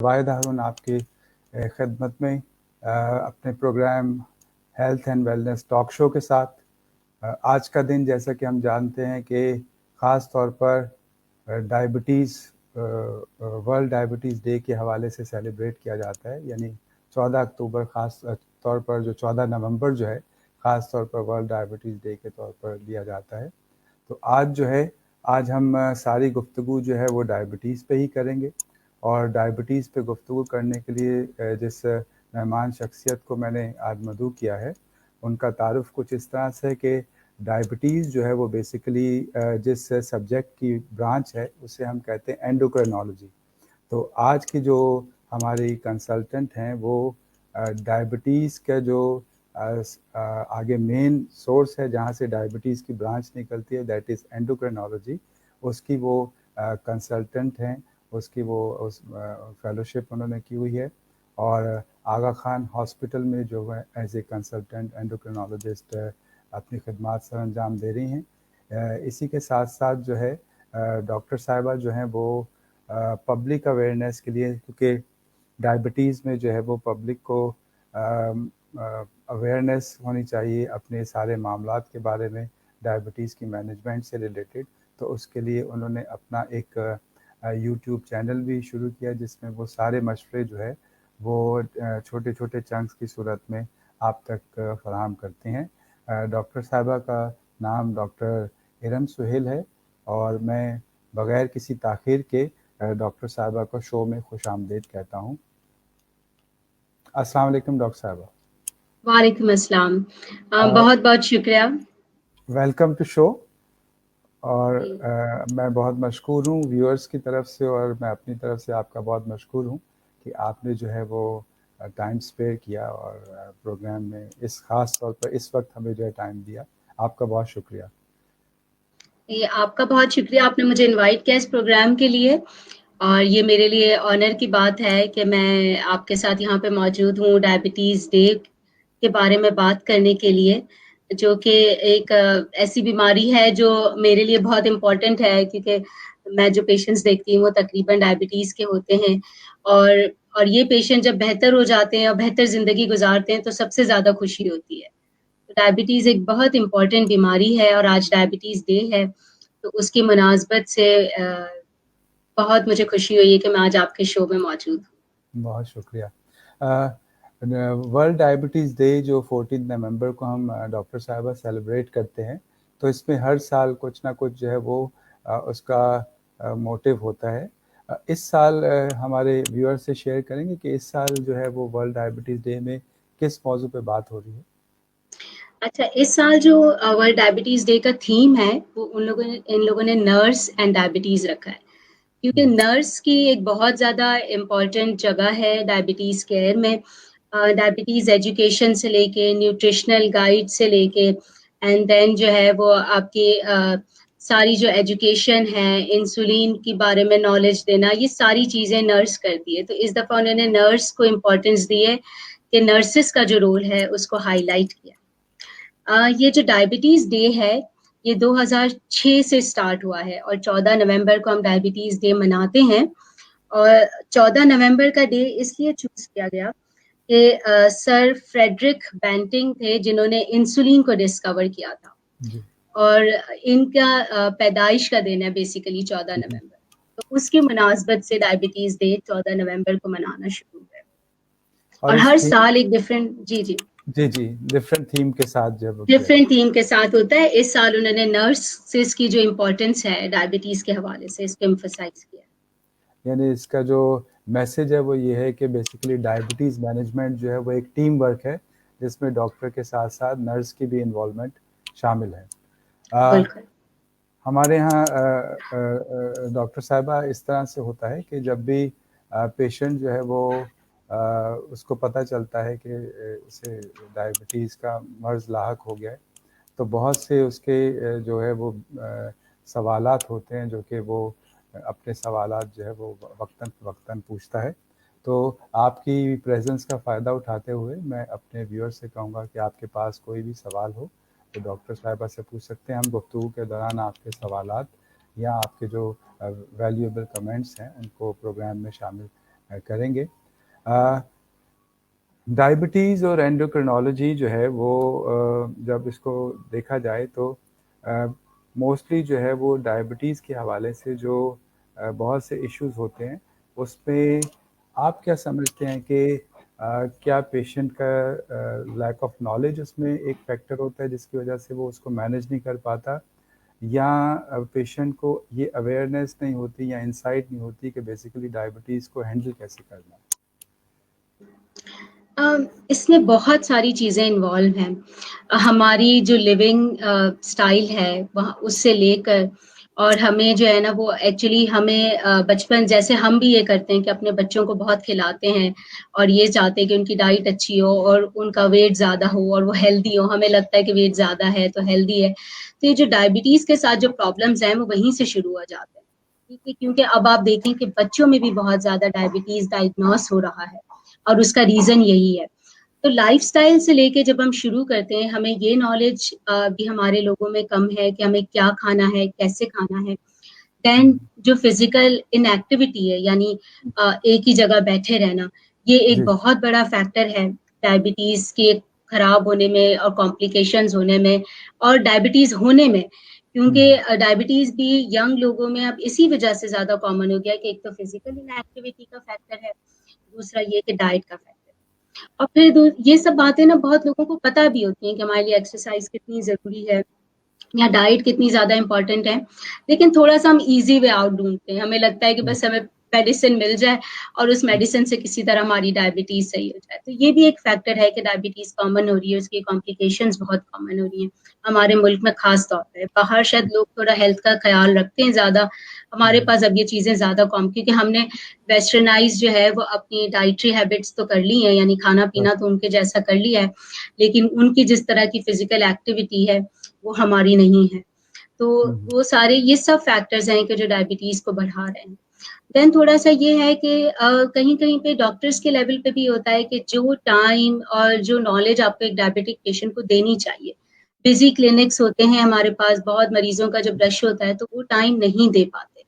वाहिद हारून आपकी खिदमत में अपने program health and wellness talk show के साथ आज का दिन जैसा कि हम जानते हैं कि ख़ास तौर पर डायबिटीज़ वर्ल्ड डायबिटीज़ डे के हवाले से सेलिब्रेट किया जाता है। यानी 14 अक्टूबर ख़ास तौर पर जो 14 नवंबर जो है ख़ास तौर पर वर्ल्ड डायबिटीज़ डे के तौर पर लिया जाता है। तो आज हम सारी गुफ्तगू जो है वो डायबिटीज़ पे ही करेंगे। और डायबिटीज़ पे गुफ्तगू करने के लिए जिस मेहमान शख्सियत को मैंने आज मदऊ किया है, उनका तारुफ़ कुछ इस तरह से कि डायबिटीज़ जो है वो बेसिकली जिस सब्जेक्ट की ब्रांच है उसे हम कहते हैं एंडोक्रिनोलॉजी। तो आज की जो हमारी कंसल्टेंट हैं वो डायबिटीज़ का जो आगे मेन सोर्स है जहाँ से डायबिटीज़ की ब्रांच निकलती है, दैट इज़ एंडोक्रिनोलॉजी। उसकी वो कंसल्टेंट हैं, उसकी वो उस फेलोशिप उन्होंने की हुई है और आगा खान हॉस्पिटल में जो है एज ए कंसल्टेंट एंडोक्रिनोलॉजिस्ट अपनी खिदमात सर अंजाम दे रही हैं। इसी के साथ साथ जो है डॉक्टर साहिबा जो हैं वो पब्लिक अवेयरनेस के लिए, क्योंकि डायबिटीज़ में जो है वो पब्लिक को अवेयरनेस होनी चाहिए अपने सारे मामलात के बारे में डायबिटीज़ की मैनेजमेंट से रिलेटेड, तो उसके लिए उन्होंने अपना एक यूट्यूब चैनल भी शुरू किया जिसमें वो सारे मशवरे जो है वो छोटे छोटे चंक्स की सूरत में आप तक फराहम करते हैं। डॉक्टर साहिबा का नाम डॉक्टर इरम सुहेल है और मैं बग़ैर किसी ताख़ीर के डॉक्टर साहिबा को शो में खुशामदीद कहता हूँ। अस्सलाम वालेकुम डॉक्टर साहिबा। वालेकुम अस्सलाम। बहुत बहुत शुक्रिया। Welcome to show. और मैं बहुत मशकूर हूँ व्यूअर्स की तरफ से और मैं अपनी तरफ से आपका बहुत मशकूर हूँ कि आपने जो है वो टाइम स्पेयर किया और प्रोग्राम में इस ख़ास तौर पर इस वक्त हमें जो है टाइम दिया। आपका बहुत शुक्रिया। ये आपका बहुत शुक्रिया, आपने मुझे इनवाइट किया इस प्रोग्राम के लिए और ये मेरे लिए ऑनर की बात है कि मैं आपके साथ यहाँ पे मौजूद हूँ डायबिटीज़ डे के बारे में बात करने के लिए, जो कि एक ऐसी बीमारी है जो मेरे लिए बहुत इम्पोर्टेंट है, क्योंकि मैं जो पेशेंट्स देखती हूँ वो तकरीबन डायबिटीज़ के होते हैं और ये पेशेंट जब बेहतर हो जाते हैं और बेहतर ज़िंदगी गुजारते हैं तो सबसे ज़्यादा खुशी होती है। डायबिटीज़ एक बहुत इम्पोर्टेंट बीमारी है और आज डायबिटीज़ डे है, तो उसकी मुनासबत से बहुत मुझे खुशी हुई है कि मैं आज आपके शो में मौजूद हूँ। बहुत शुक्रिया। वर्ल्ड डायबिटीज़ डे जो 14 नवंबर को हम डॉक्टर साहिबा सेलिब्रेट करते हैं, तो इसमें हर साल कुछ ना कुछ जो है वो उसका मोटिव होता है। इस साल हमारे व्यूअर से शेयर करेंगे कि इस साल जो है वो वर्ल्ड डायबिटीज़ डे में किस मौजू पे बात हो रही है? अच्छा, इस साल जो वर्ल्ड डायबिटीज़ डे का थीम है, वो इन लोगों ने नर्स एंड डायबिटीज़ रखा है, क्योंकि नर्स की एक बहुत ज़्यादा इम्पोर्टेंट जगह है डायबिटीज़ केयर में। डायबिटीज़ एजुकेशन से लेके, न्यूट्रिशनल गाइड से लेके एंड देन जो है वो आपकी सारी जो एजुकेशन है, इंसुलिन के बारे में नॉलेज देना, ये सारी चीज़ें नर्स करती है। तो इस दफ़ा उन्होंने नर्स को इम्पोर्टेंस दी है कि नर्सेस का जो रोल है उसको हाईलाइट किया। ये जो डायबिटीज़ डे है, ये 2006 से स्टार्ट हुआ है और 14 नवंबर को हम डायबिटीज़ डे मनाते हैं। और 14 नवंबर का डे इसलिए चूज़ किया गया कि सर फ्रेडरिक बेंटिंग थे जिन्होंने इंसुलिन को डिस्कवर किया था जी। और इनका पैदाइश का दिन है बेसिकली 14 नवंबर। तो उसकी मुनासबत से डायबिटीज़ डे 14 नवंबर को मनाना शुरू हुआ और और इस हर थीम साल एक डिफरेंट जी। जी, डिफरेंट थीम के साथ जब किया डिफरेंट थीम के साथ होता है। इस साल उन्होंने नर्सेस की जो इम्पोर्टेंस है डायबिटीज के हवाले से इसको एम्फसाइज किया। यानी इसका जो मैसेज है वो ये है कि बेसिकली डायबिटीज़ मैनेजमेंट जो है वो एक टीम वर्क है जिसमें डॉक्टर के साथ साथ नर्स की भी इन्वॉल्वमेंट शामिल है। बिल्कुल। हमारे यहाँ डॉक्टर साहिबा इस तरह से होता है कि जब भी पेशेंट जो है वो उसको पता चलता है कि इसे डायबिटीज़ का मर्ज़ लाहक हो गया है, तो बहुत से उसके जो है वो सवालात होते हैं जो कि वो अपने सवालात जो है वो वक्तन फ़वक्तन पूछता है। तो आपकी प्रेज़ेंस का फ़ायदा उठाते हुए मैं अपने व्यूअर से कहूँगा कि आपके पास कोई भी सवाल हो तो डॉक्टर साहिबा से पूछ सकते हैं। हम गुफ्तगू के दौरान आपके सवालात या आपके जो वैल्यूएबल कमेंट्स हैं उनको प्रोग्राम में शामिल करेंगे। डायबिटीज़ और एंडोक्रिनोलॉजी जो है वो जब इसको देखा जाए तो मोस्टली जो है वो डायबिटीज़ के हवाले से जो बहुत से इश्यूज होते हैं, उसमें आप क्या समझते हैं कि क्या पेशेंट का लैक ऑफ नॉलेज उसमें एक फैक्टर होता है जिसकी वजह से वो उसको मैनेज नहीं कर पाता, या पेशेंट को ये अवेयरनेस नहीं होती या इंसाइट नहीं होती कि बेसिकली डायबिटीज़ को हैंडल कैसे करना है? इसमें बहुत सारी चीज़ें इन्वॉल्व हैं। हमारी जो लिविंग स्टाइल है वहाँ उससे लेकर, और हमें जो है ना वो एक्चुअली हमें बचपन जैसे हम भी ये करते हैं कि अपने बच्चों को बहुत खिलाते हैं और ये चाहते हैं कि उनकी डाइट अच्छी हो और उनका वेट ज़्यादा हो और वो हेल्दी हो। हमें लगता है कि वेट ज़्यादा है तो हेल्दी है। तो ये जो डायबिटीज़ के साथ जो प्रॉब्लम्स हैं वो वहीं से शुरू हो जाते हैं। ठीक है, क्योंकि अब आप देखें कि बच्चों में भी बहुत ज़्यादा डायबिटीज़ डायग्नोस हो रहा है और उसका रीज़न यही है। तो लाइफस्टाइल से लेके जब हम शुरू करते हैं, हमें ये नॉलेज भी हमारे लोगों में कम है कि हमें क्या खाना है, कैसे खाना है। देन जो फिजिकल इनएक्टिविटी है, यानी एक ही जगह बैठे रहना, ये एक जी। बहुत बड़ा फैक्टर है डायबिटीज के खराब होने में और कॉम्प्लिकेशंस होने में और डायबिटीज होने में। क्योंकि डायबिटीज भी यंग लोगों में अब इसी वजह से ज्यादा कॉमन हो गया है कि एक तो फिजिकल इनएक्टिविटी का फैक्टर है, दूसरा ये कि डाइट का फैक्टर। और फिर ये सब बातें ना बहुत लोगों को पता भी होती हैं कि हमारे लिए एक्सरसाइज कितनी ज़रूरी है या डाइट कितनी ज़्यादा इम्पोर्टेंट है, लेकिन थोड़ा-सा हम ईज़ी वे आउट ढूँढते हैं। हमें लगता है कि बस हमें मेडिसिन मिल जाए और उस मेडिसिन से किसी तरह हमारी डायबिटीज़ सही हो जाए। तो ये भी एक फैक्टर है कि डायबिटीज़ कॉमन हो रही है, उसकी कॉम्प्लिकेशंस बहुत कॉमन हो रही हैं, हमारे मुल्क में ख़ास तौर पे। बाहर शायद लोग थोड़ा हेल्थ का ख़्याल रखते हैं ज़्यादा, हमारे पास अब ये चीज़ें ज़्यादा कॉम, क्योंकि हमने वेस्टर्नाइज़ जो है वो अपनी डाइटरी हैबिट्स तो कर ली हैं, यानी खाना-पीना तो उनके जैसा कर लिया है, लेकिन उनकी जिस तरह की फ़िज़िकल एक्टिविटी है, वो हमारी नहीं है। तो वो सारे ये सब फैक्टर्स हैं कि जो डायबिटीज़ को बढ़ा रहे हैं। देन थोड़ा-सा ये है कि कहीं-कहीं पे डॉक्टर्स के लेवल पे भी होता है कि जो टाइम और जो नॉलेज आपको एक डायबिटिक पेशेंट को देनी चाहिए। बिज़ी क्लिनिक्स होते हैं हमारे पास, बहुत मरीज़ों का जब रश होता है तो वो टाइम नहीं दे पाते।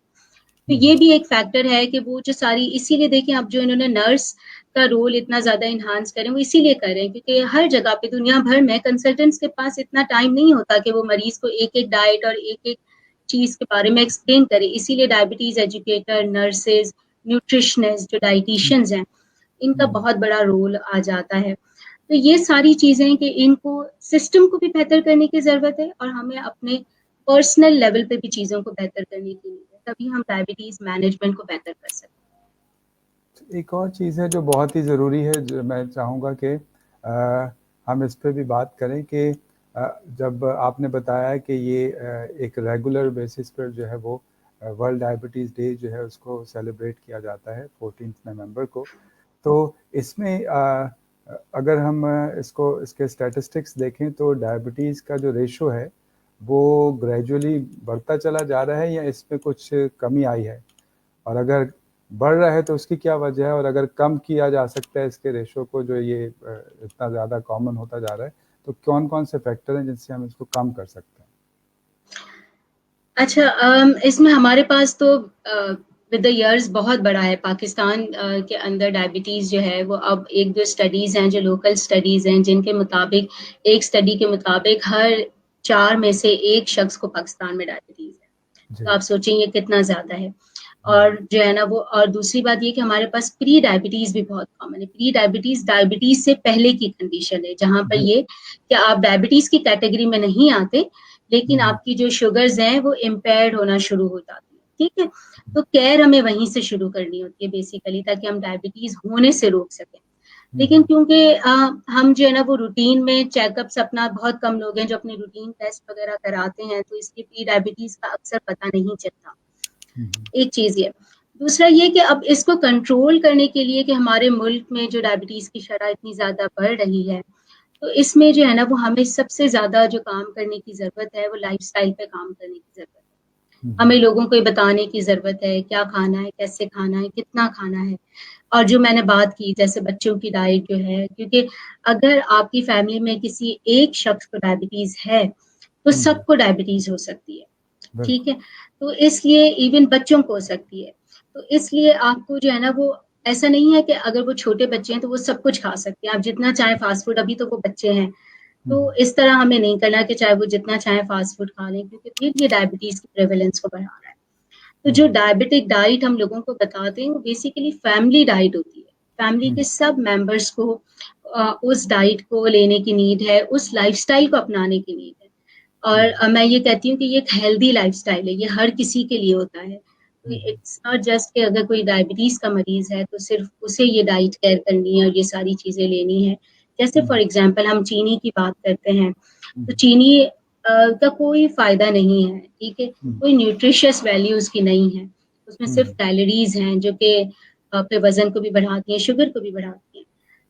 तो ये भी एक फैक्टर है कि वो जो सारी, इसीलिए देखिए अब जो इन्होंने नर्स का रोल इतना ज़्यादा एनहांस करें, वो इसीलिए कर रहे हैं क्योंकि हर जगह पे दुनिया भर में कंसल्टेंट्स के पास इतना टाइम नहीं होता कि वो मरीज़ को एक-एक डाइट और एक-एक चीज़ के बारे में एक्सप्लेन करें। इसीलिए डायबिटीज़ एजुकेटर, नर्सेज़, न्यूट्रिशनिस्ट जो डायटीशियंस हैं, इनका बहुत बड़ा रोल आ जाता है। तो ये सारी चीज़ें कि इनको सिस्टम को भी बेहतर करने की ज़रूरत है और हमें अपने पर्सनल लेवल पे भी चीज़ों को बेहतर करने की नीड है, तभी हम डायबिटीज़ मैनेजमेंट को बेहतर कर सकते हैं। एक और चीज़ है जो बहुत ही ज़रूरी है, जो मैं चाहूँगा कि हम इस पे भी बात करें कि जब आपने बताया कि ये एक रेगुलर बेसिस पर जो है वो वर्ल्ड डायबिटीज़ डे जो है उसको सेलिब्रेट किया जाता है 14 नवंबर को। तो इसमें अगर हम इसके स्टैटिस्टिक्स देखें तो डायबिटीज़ का जो रेशो है वो ग्रेजुअली बढ़ता चला जा रहा है या इसमें कुछ कमी आई है? और अगर बढ़ रहा है तो उसकी क्या वजह है, और अगर कम किया जा सकता है इसके रेशो को जो ये इतना ज़्यादा कॉमन होता जा रहा है, तो कौन-कौन से फैक्टर हैं जिनसे हम इसको कम कर सकते हैं? अच्छा, इसमें हमारे पास तो विद द इयर्स बहुत बढ़ा है। पाकिस्तान के अंदर डायबिटीज़ जो है वो अब 1-2 स्टडीज़ हैं जो लोकल स्टडीज़ हैं, जिनके मुताबिक, एक स्टडी के मुताबिक हर 4 में से 1 शख्स को पाकिस्तान में डायबिटीज़ है। तो जी। आप सोचिए ये कितना ज़्यादा है। और जो है ना वो, और दूसरी बात ये कि हमारे पास प्री डायबिटीज़ भी बहुत कॉमन है। प्री डायबिटीज़, डायबिटीज़ से पहले की कंडीशन है, जहाँ पर ये कि आप डायबिटीज़ की कैटेगरी में नहीं आते, लेकिन आपकी जो शुगर्स हैं वो इम्पेयर्ड होना शुरू हो जाती है, ठीक है? तो केयर हमें वहीं से शुरू करनी होती है बेसिकली, ताकि हम डायबिटीज़ होने से रोक सकें। लेकिन क्योंकि हम जो है ना वो रूटीन में चेकअप्स, अपना बहुत कम लोग हैं जो अपने रूटीन टेस्ट वगैरह कराते हैं, तो इसलिए प्री डायबिटीज़ का अक्सर पता नहीं चलता। एक चीज़ ये। दूसरा ये कि अब इसको कंट्रोल करने के लिए कि हमारे मुल्क में जो डायबिटीज़ की शरह इतनी ज़्यादा बढ़ रही है, तो इसमें जो है ना वो हमें सबसे ज़्यादा जो काम करने की ज़रूरत है, वो लाइफ़स्टाइल पे काम करने की ज़रूरत है। हमें लोगों को ये बताने की ज़रूरत है, क्या खाना है, कैसे खाना है, कितना खाना है। और जो मैंने बात की जैसे बच्चों की डाइट जो है, क्योंकि अगर आपकी फैमिली में किसी एक शख्स को डायबिटीज़ है, तो सबको डायबिटीज़ हो सकती है। ठीक बिल्कुल। है? तो इसलिए इवन बच्चों को हो सकती है। तो इसलिए आपको जो है ना वो ऐसा नहीं है कि अगर वो छोटे बच्चे हैं तो वो सब कुछ खा सकते हैं, आप जितना चाहें फास्ट फूड, अभी तो वो बच्चे हैं, तो इस तरह हमें नहीं करना कि चाहे वो जितना चाहें फास्ट फूड खा लें, क्योंकि फिर ये डायबिटीज की प्रेवलेंस को बढ़ा रहा है। तो जो डायबिटिक डाइट हम लोगों को बताते हैं वो बेसिकली फैमिली डाइट होती है। फैमिली के सब मेंबर्स को उस डाइट को लेने की नीड है, उस लाइफस्टाइल को अपनाने की नीड है। और मैं ये कहती हूँ कि ये एक हेल्दी लाइफस्टाइल है, ये हर किसी के लिए होता है। तो इट्स नॉट जस्ट कि अगर कोई डायबिटीज का मरीज है तो सिर्फ उसे ये डाइट केयर करनी है और ये सारी चीजें लेनी है। जैसे फॉर एग्जांपल हम चीनी की बात करते हैं, तो चीनी का कोई फायदा नहीं है, ठीक है, कोई न्यूट्रिशियस वैल्यू उसकी नहीं है, उसमें सिर्फ कैलोरीज हैं जो कि आपके वजन को भी बढ़ाती हैं, शुगर को भी बढ़ाती हैं।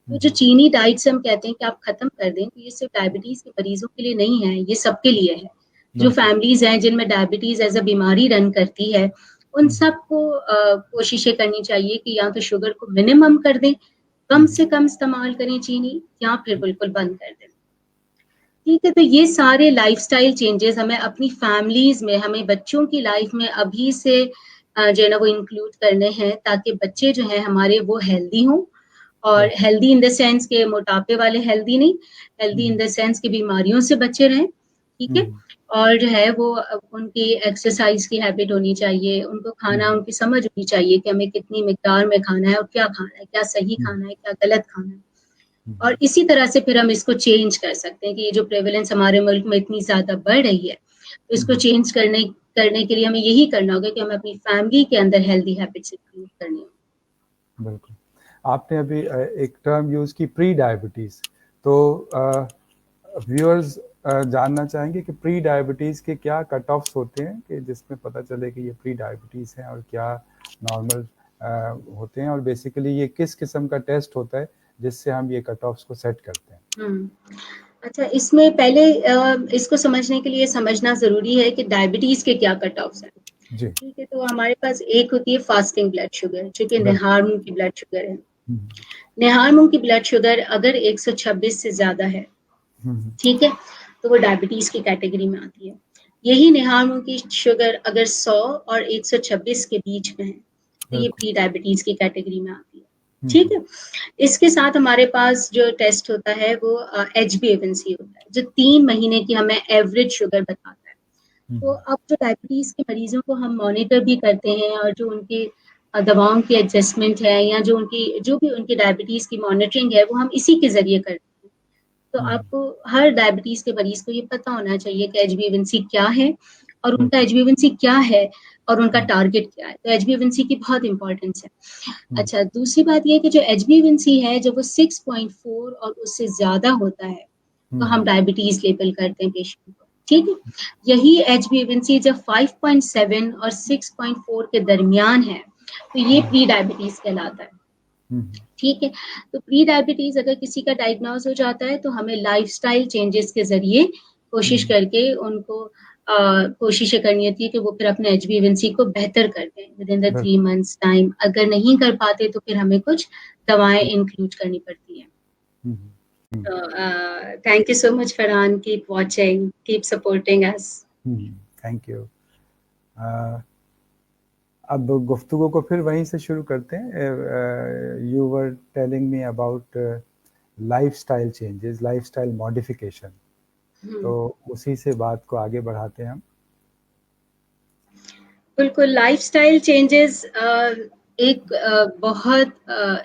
तो जो चीनी डाइट से हम कहते हैं कि आप खत्म कर दें, तो ये सिर्फ डायबिटीज के मरीजों के लिए नहीं है, ये सबके लिए है। जो फैमिलीज हैं जिनमें डायबिटीज एज अ बीमारी रन करती है, उन सबको कोशिशें करनी चाहिए कि या तो शुगर को मिनिमम कर दें, कम से कम इस्तेमाल करें चीनी, या फिर बिल्कुल बंद कर दें। ठीक है, तो ये सारे लाइफस्टाइल चेंजेस हमें अपनी फैमिलीज में, हमें बच्चों की लाइफ में अभी से जो है ना वो इंक्लूड करने हैं, ताकि बच्चे जो हैं हमारे वो हेल्दी हों, और हेल्दी इन द सेंस के मोटापे वाले हेल्दी नहीं, हेल्दी इन द सेंस के बीमारियों से बचे रहें, ठीक है। और जो है वो उनकी एक्सरसाइज की हैबिट होनी चाहिए, उनको खाना उनकी समझ होनी चाहिए कि हमें कितनी मिकदार में खाना है और क्या खाना है, क्या सही खाना है, क्या गलत खाना है। और इसी तरह से फिर हम इसको चेंज कर सकते हैं कि ये जो प्रेवलेंस हमारे मुल्क में इतनी ज्यादा बढ़ रही है, तो इसको चेंज करने के लिए हमें यही करना होगा कि हमें अपनी फैमिली के अंदर हेल्दी हैबिट्स इंक्लूड करनी होगी। बिल्कुल, आपने अभी एक टर्म यूज की प्री डायबिटीज, तो व्यूअर्स जानना चाहेंगे कि प्री डायबिटीज के क्या कट ऑफ्स होते हैं कि जिसमें पता चले कि ये प्री डायबिटीज है, और क्या नॉर्मल होते हैं, और बेसिकली ये किस किस्म का टेस्ट होता है जिससे हम ये कट ऑफ्स को सेट करते हैं। अच्छा, इसमें पहले इसको समझने के लिए समझना जरूरी है कि डायबिटीज के क्या कट ऑफ्स हैं। ठीक है, तो हमारे पास एक होती है फास्टिंग ब्लड शुगर, जो कि नेहार मुंह की ब्लड शुगर है। नेहार मुंह की ब्लड शुगर अगर 126 से ज्यादा है, ठीक है, तो वो डायबिटीज की कैटेगरी में आती है। यही नेहार मुंह की शुगर अगर 100 और 126 के बीच में है, तो ये प्री डायबिटीज की कैटेगरी में आती है। ठीक है, इसके साथ हमारे पास जो टेस्ट होता है वो HbA1c होता है, जो 3 महीने की हमें एवरेज शुगर बताता है। तो अब जो डायबिटीज के मरीजों को हम मॉनिटर भी करते हैं, और जो उनकी दवाओं की एडजस्टमेंट है, या जो भी उनकी डायबिटीज की मॉनिटरिंग है, वो हम इसी के जरिए करते हैं। तो आपको हर डायबिटीज के मरीज को ये पता होना चाहिए कि HbA1c क्या है, और उनका HbA1c क्या है, और उनका टारगेट क्या है। तो HbA1c की बहुत इंपॉर्टेंस है। अच्छा, दूसरी बात ये है कि जो HbA1c है, जब वो 6.4 और उससे ज्यादा होता है, तो हम डायबिटीज लेबल करते हैं पेशेंट को। ठीक है, यही HbA1c जब 5.7 और 6.4 के दरमियान है, तो ये प्री डायबिटीज कहलाता है। ठीक है, तो प्री डायबिटीज अगर किसी का डायग्नोज हो जाता है, तो हमें लाइफस्टाइल चेंजेस के जरिए कोशिश करके उनको कोशिशें करनी होती है कि वो फिर अपने HbA1c को बेहतर कर दें with in the 3 months time. अगर नहीं कर पाते तो फिर हमें कुछ दवाएं इंक्लूड करनी पड़ती हैं। Thank you so much Farhan, keep watching, keep supporting us. Thank you. अब गुफ्तगू को फिर वहीं से शुरू करते हैं। You were telling me about lifestyle changes, lifestyle modification, तो उसी से बात को आगे बढ़ाते हैं हम। बिल्कुल, लाइफस्टाइल चेंजेस एक बहुत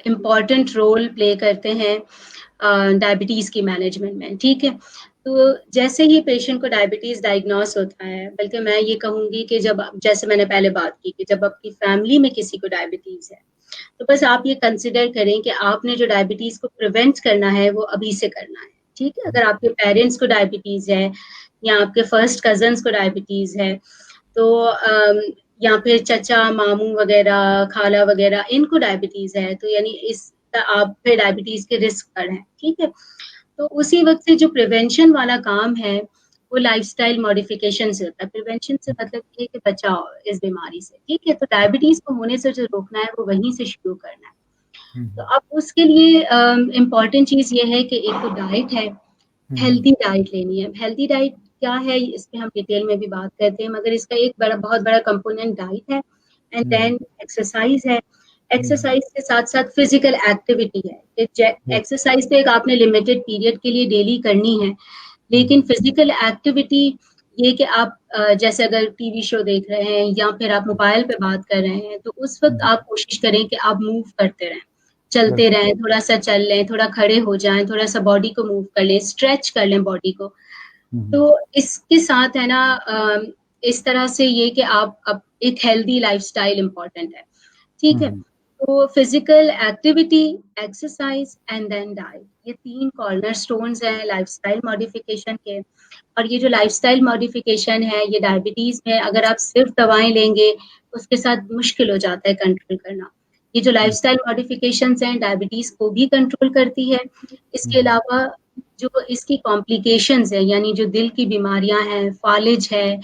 इम्पॉर्टेंट रोल प्ले करते हैं डायबिटीज की मैनेजमेंट में। ठीक है, तो जैसे ही पेशेंट को डायबिटीज डायग्नोस होता है, बल्कि मैं ये कहूंगी कि जब, जैसे मैंने पहले बात की कि जब आपकी फैमिली में किसी को डायबिटीज है, तो बस आप ये कंसिडर करें कि आपने जो डायबिटीज को प्रिवेंट करना है वो अभी से करना है। ठीक है, अगर आपके पेरेंट्स को डायबिटीज है, या आपके फर्स्ट कजन्स को डायबिटीज है, तो या फिर चचा मामू वगैरह, खाला वगैरह, इनको डायबिटीज है, तो यानी इस आप फिर डायबिटीज के रिस्क पर हैं। ठीक है, तो उसी वक्त से जो प्रिवेंशन वाला काम है वो लाइफस्टाइल मॉडिफिकेशन से होता है। प्रिवेंशन से मतलब ये कि बचाओ इस बीमारी से। ठीक है, तो डायबिटीज को होने से जो रोकना है वो वहीं से शुरू करना है। तो अब उसके लिए इम्पॉर्टेंट चीज ये है कि एक तो डाइट है, हेल्दी डाइट लेनी है। हेल्दी डाइट क्या है, इस पे हम डिटेल में भी बात करते हैं, मगर इसका एक बहुत बड़ा कंपोनेंट डाइट है, एंड देन एक्सरसाइज है, एक्सरसाइज के साथ साथ फिजिकल एक्टिविटी है। एक्सरसाइज तो एक आपने लिमिटेड पीरियड के लिए डेली करनी है, लेकिन फिजिकल एक्टिविटी ये कि आप जैसे अगर टीवी शो देख रहे हैं या फिर आप मोबाइल पे बात कर रहे हैं, तो उस वक्त आप कोशिश करें कि आप मूव करते रहें, चलते रहें, थोड़ा सा चल लें, थोड़ा खड़े हो जाएं, थोड़ा सा बॉडी को मूव कर लें, स्ट्रेच कर लें बॉडी को। तो इसके साथ है ना इस तरह से ये कि आप एक हेल्दी लाइफस्टाइल इम्पोर्टेंट है, ठीक है। तो physical activity, exercise and then diet, ये 3 कॉर्नर स्टोन्स हैं लाइफस्टाइल मॉडिफिकेशन के। और ये जो लाइफस्टाइल मॉडिफिकेशन है, ये डायबिटीज में अगर आप सिर्फ दवाएं लेंगे, उसके साथ मुश्किल हो जाता है कंट्रोल करना। ये जो लाइफस्टाइल मॉडिफिकेशंस हैं, डायबिटीज को भी कंट्रोल करती है। इसके अलावा जो इसकी कॉम्प्लिकेशंस है, यानी जो दिल की बीमारियां हैं, फालिज है,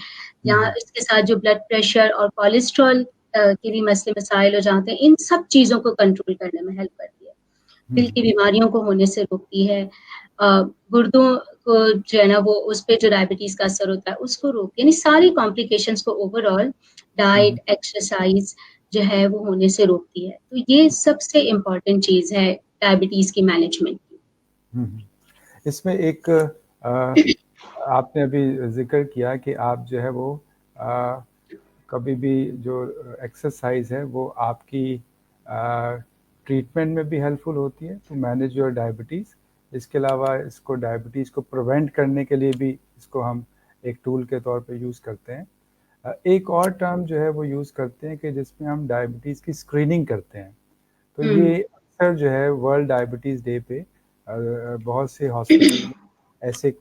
या इसके साथ जो ब्लड प्रेशर और कोलेस्ट्रॉल के भी मसले मसाइल हो जाते हैं, इन सब चीजों को कंट्रोल करने में हेल्प करती है। दिल की बीमारियों को होने से रोकती है, गुर्दों को जो है ना वो उस पे जो डायबिटीज का असर होता है उसको रोकती है। यानी सारी कॉम्प्लिकेशंस को ओवरऑल डाइट, एक्सरसाइज जो है वो होने से रोकती है। तो ये सबसे इम्पोर्टेंट चीज है डायबिटीज की मैनेजमेंट की। इसमें एक आपने अभी जिक्र किया कि आप जो है वो कभी भी जो एक्सरसाइज है वो आपकी ट्रीटमेंट में भी हेल्पफुल होती है टू मैनेज योर डायबिटीज़। इसके अलावा इसको डायबिटीज़ को प्रिवेंट करने के लिए भी इसको हम एक टूल के तौर पे यूज़ करते हैं। एक और टर्म जो है वो यूज़ करते हैं कि जिसमें हम डायबिटीज़ की स्क्रीनिंग करते हैं। तो ये अक्सर जो है वर्ल्ड डायबिटीज़ डे पे बहुत से हॉस्पिटल में ऐसे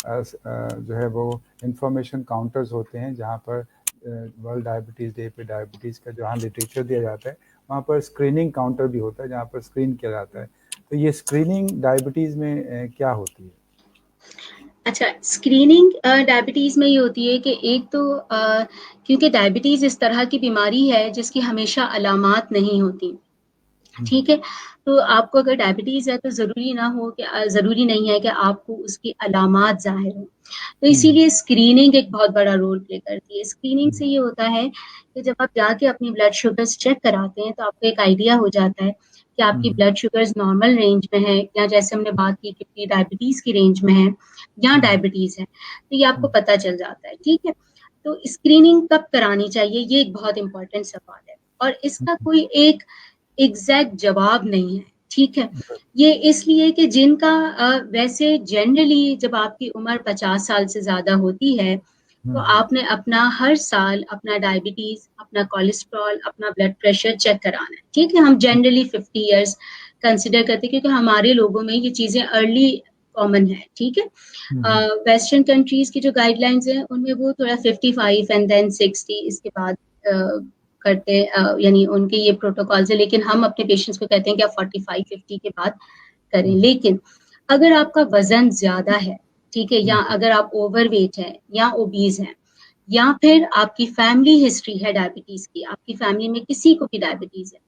जो है वो इंफॉर्मेशन काउंटर्स होते हैं जहाँ पर वर्ल्ड डायबिटीज़ डे पे डायबिटीज़ का जहाँ लिटरेचर दिया जाता है, वहाँ पर स्क्रीनिंग काउंटर भी होता है जहाँ पर स्क्रीन किया जाता है। तो ये स्क्रीनिंग डायबिटीज़ में क्या होती है? अच्छा, स्क्रीनिंग डायबिटीज़ में ये होती है कि एक तो क्योंकि डायबिटीज़ इस तरह की बीमारी है जिसकी हमेशा अलामात नहीं होती, ठीक है। तो आपको अगर डायबिटीज़ है तो ज़रूरी नहीं है कि आपको उसकी अलामात ज़ाहिर हो। तो इसीलिए स्क्रीनिंग एक बहुत बड़ा रोल प्ले करती है। स्क्रीनिंग से ये होता है कि जब आप जाके अपनी ब्लड शुगर्स चेक कराते हैं तो आपको एक आइडिया हो जाता है कि आपकी ब्लड शुगर्स नॉर्मल रेंज में है, या जैसे हमने बात की कि डायबिटीज़ की रेंज में है या डायबिटीज़ है, तो ये आपको पता चल जाता है, ठीक है। तो स्क्रीनिंग कब करानी चाहिए, ये एक बहुत इंपॉर्टेंट सवाल है और इसका कोई एक एग्जैक्ट जवाब नहीं है, ठीक है। ये इसलिए कि जिनका वैसे जनरली जब आपकी उम्र 50 साल से ज्यादा होती है तो आपने अपना हर साल अपना डायबिटीज, अपना कोलेस्ट्रॉल, अपना ब्लड प्रेशर चेक कराना है, ठीक है। हम जनरली 50 इयर्स कंसिडर करते हैं क्योंकि हमारे लोगों में ये चीजें अर्ली कॉमन है, ठीक है। वेस्टर्न कंट्रीज की जो गाइडलाइंस हैं उनमें वो थोड़ा 55 एंड देन 60 इसके बाद करते यानी उनके ये प्रोटोकॉल्स है, लेकिन हम अपने पेशेंट्स को कहते हैं कि आप 45-50 के बाद करें। लेकिन अगर आपका वजन ज्यादा है, ठीक है, या अगर आप ओवरवेट है या ओबीज है, या फिर आपकी फैमिली हिस्ट्री है डायबिटीज की, आपकी फैमिली में किसी को भी डायबिटीज है,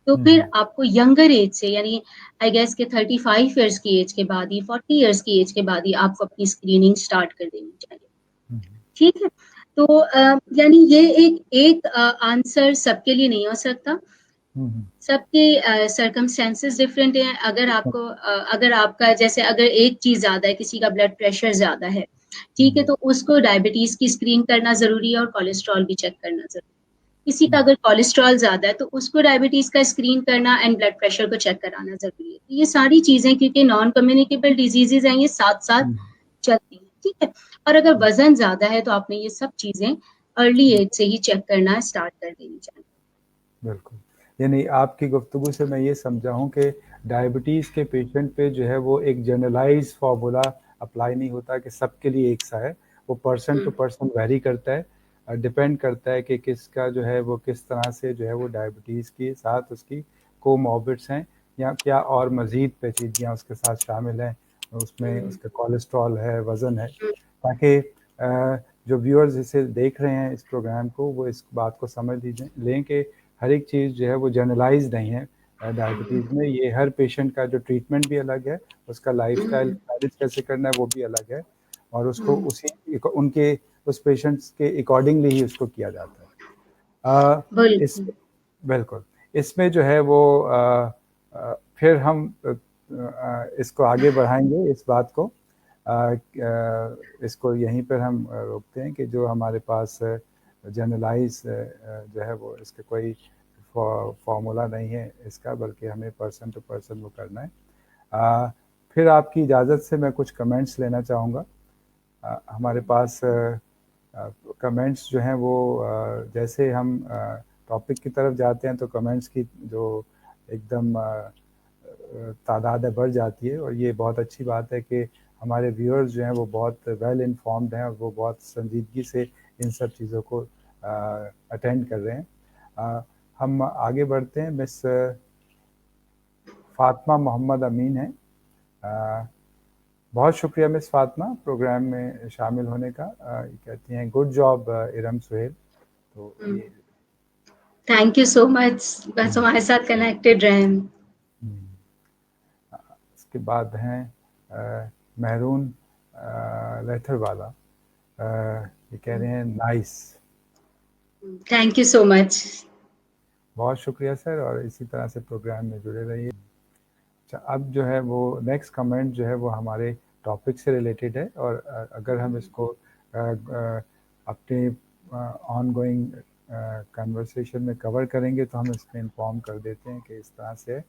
तो फिर आपको यंगर एज से, यानी आई गेस के 35 इयर्स की एज के बाद ही, 40 इयर्स की एज के बाद ही आपको अपनी स्क्रीनिंग स्टार्ट कर देनी चाहिए, ठीक है। तो यानी ये एक आंसर सबके लिए नहीं हो सकता, सबके सर्कमस्टेंसेस डिफरेंट हैं। अगर आपका जैसे अगर एक चीज ज्यादा है, किसी का ब्लड प्रेशर ज्यादा है, ठीक है, तो उसको डायबिटीज की स्क्रीन करना जरूरी है और कोलेस्ट्रॉल भी चेक करना जरूरी है। किसी का अगर कोलेस्ट्रॉल ज्यादा है तो उसको डायबिटीज का स्क्रीन करना एंड ब्लड प्रेशर को चेक कराना जरूरी है। तो ये सारी चीजें क्योंकि नॉन कम्युनिकेबल डिजीजेज हैं, ये साथ साथ चलती हैं, ठीक है। और अगर वजन ज्यादा है तो आपने ये सब चीजें अर्ली एज से ही चेक करना स्टार्ट कर देनी चाहिए। बिल्कुल, यानी आपकी गुफ्तगू से मैं ये समझा हूँ कि डायबिटीज़ के पेशेंट पे जो है वो एक जनरलाइज फार्मूला अप्लाई नहीं होता कि सबके लिए एक सा है, वो पर्सन टू पर्सन वेरी करता है, डिपेंड करता है कि किसका जो है वो किस तरह से जो है वो डायबिटीज़ के साथ उसकी कोमॉर्बिड्स हैं या क्या और मज़ीद पेचीदगियाँ उसके साथ शामिल हैं, उसमें उसका कोलेस्ट्रॉल है, वज़न है, ताकि जो व्यूअर्स इसे देख रहे हैं इस प्रोग्राम को, वो इस बात को समझ लें कि हर एक चीज़ जो है वो जनरलाइज नहीं है डायबिटीज़ में। ये हर पेशेंट का जो ट्रीटमेंट भी अलग है, उसका लाइफस्टाइल मैनेज कैसे करना है वो भी अलग है, और उसको उनके उस पेशेंट्स के अकॉर्डिंगली ही उसको किया जाता है। बिल्कुल, इसमें जो है वो फिर हम इसको आगे बढ़ाएंगे, इस बात को इसको यहीं पर हम रोकते हैं कि जो हमारे पास जनरलाइज जो है वो इसके कोई फॉर्मूला नहीं है इसका, बल्कि हमें पर्सन टू पर्सन वो करना है। फिर आपकी इजाज़त से मैं कुछ कमेंट्स लेना चाहूँगा। हमारे पास कमेंट्स जो हैं वो जैसे हम टॉपिक की तरफ जाते हैं तो कमेंट्स की जो एकदम तादाद है बढ़ जाती है, और ये बहुत अच्छी बात है कि हमारे व्यूअर्स जो हैं वो बहुत वेल इन्फॉर्म्ड हैं और वो बहुत संजीदगी से इन सब चीज़ों को अटेंड कर रहे हैं। हम आगे बढ़ते हैं। मिस फातिमा मोहम्मद अमीन हैं। बहुत शुक्रिया मिस फातिमा प्रोग्राम में शामिल होने का। कहती हैं गुड जॉब इरम सुहेल। तो ये थैंक यू सो मच, बस हमारे साथ कनेक्टेड रहें। इसके बाद हैं महरून लहथरवाला। ये कह रहे हैं nice. Thank you so much. बहुत शुक्रिया सर, और इसी तरह से प्रोग्राम में जुड़े रहिए। अच्छा, अब जो है वो नेक्स्ट कमेंट जो है वो हमारे टॉपिक से रिलेटेड है, और अगर हम इसको अपने ऑन गोइंग कन्वर्सेशन में कवर करेंगे तो हम इसमें इन्फॉर्म कर देते हैं कि इस तरह से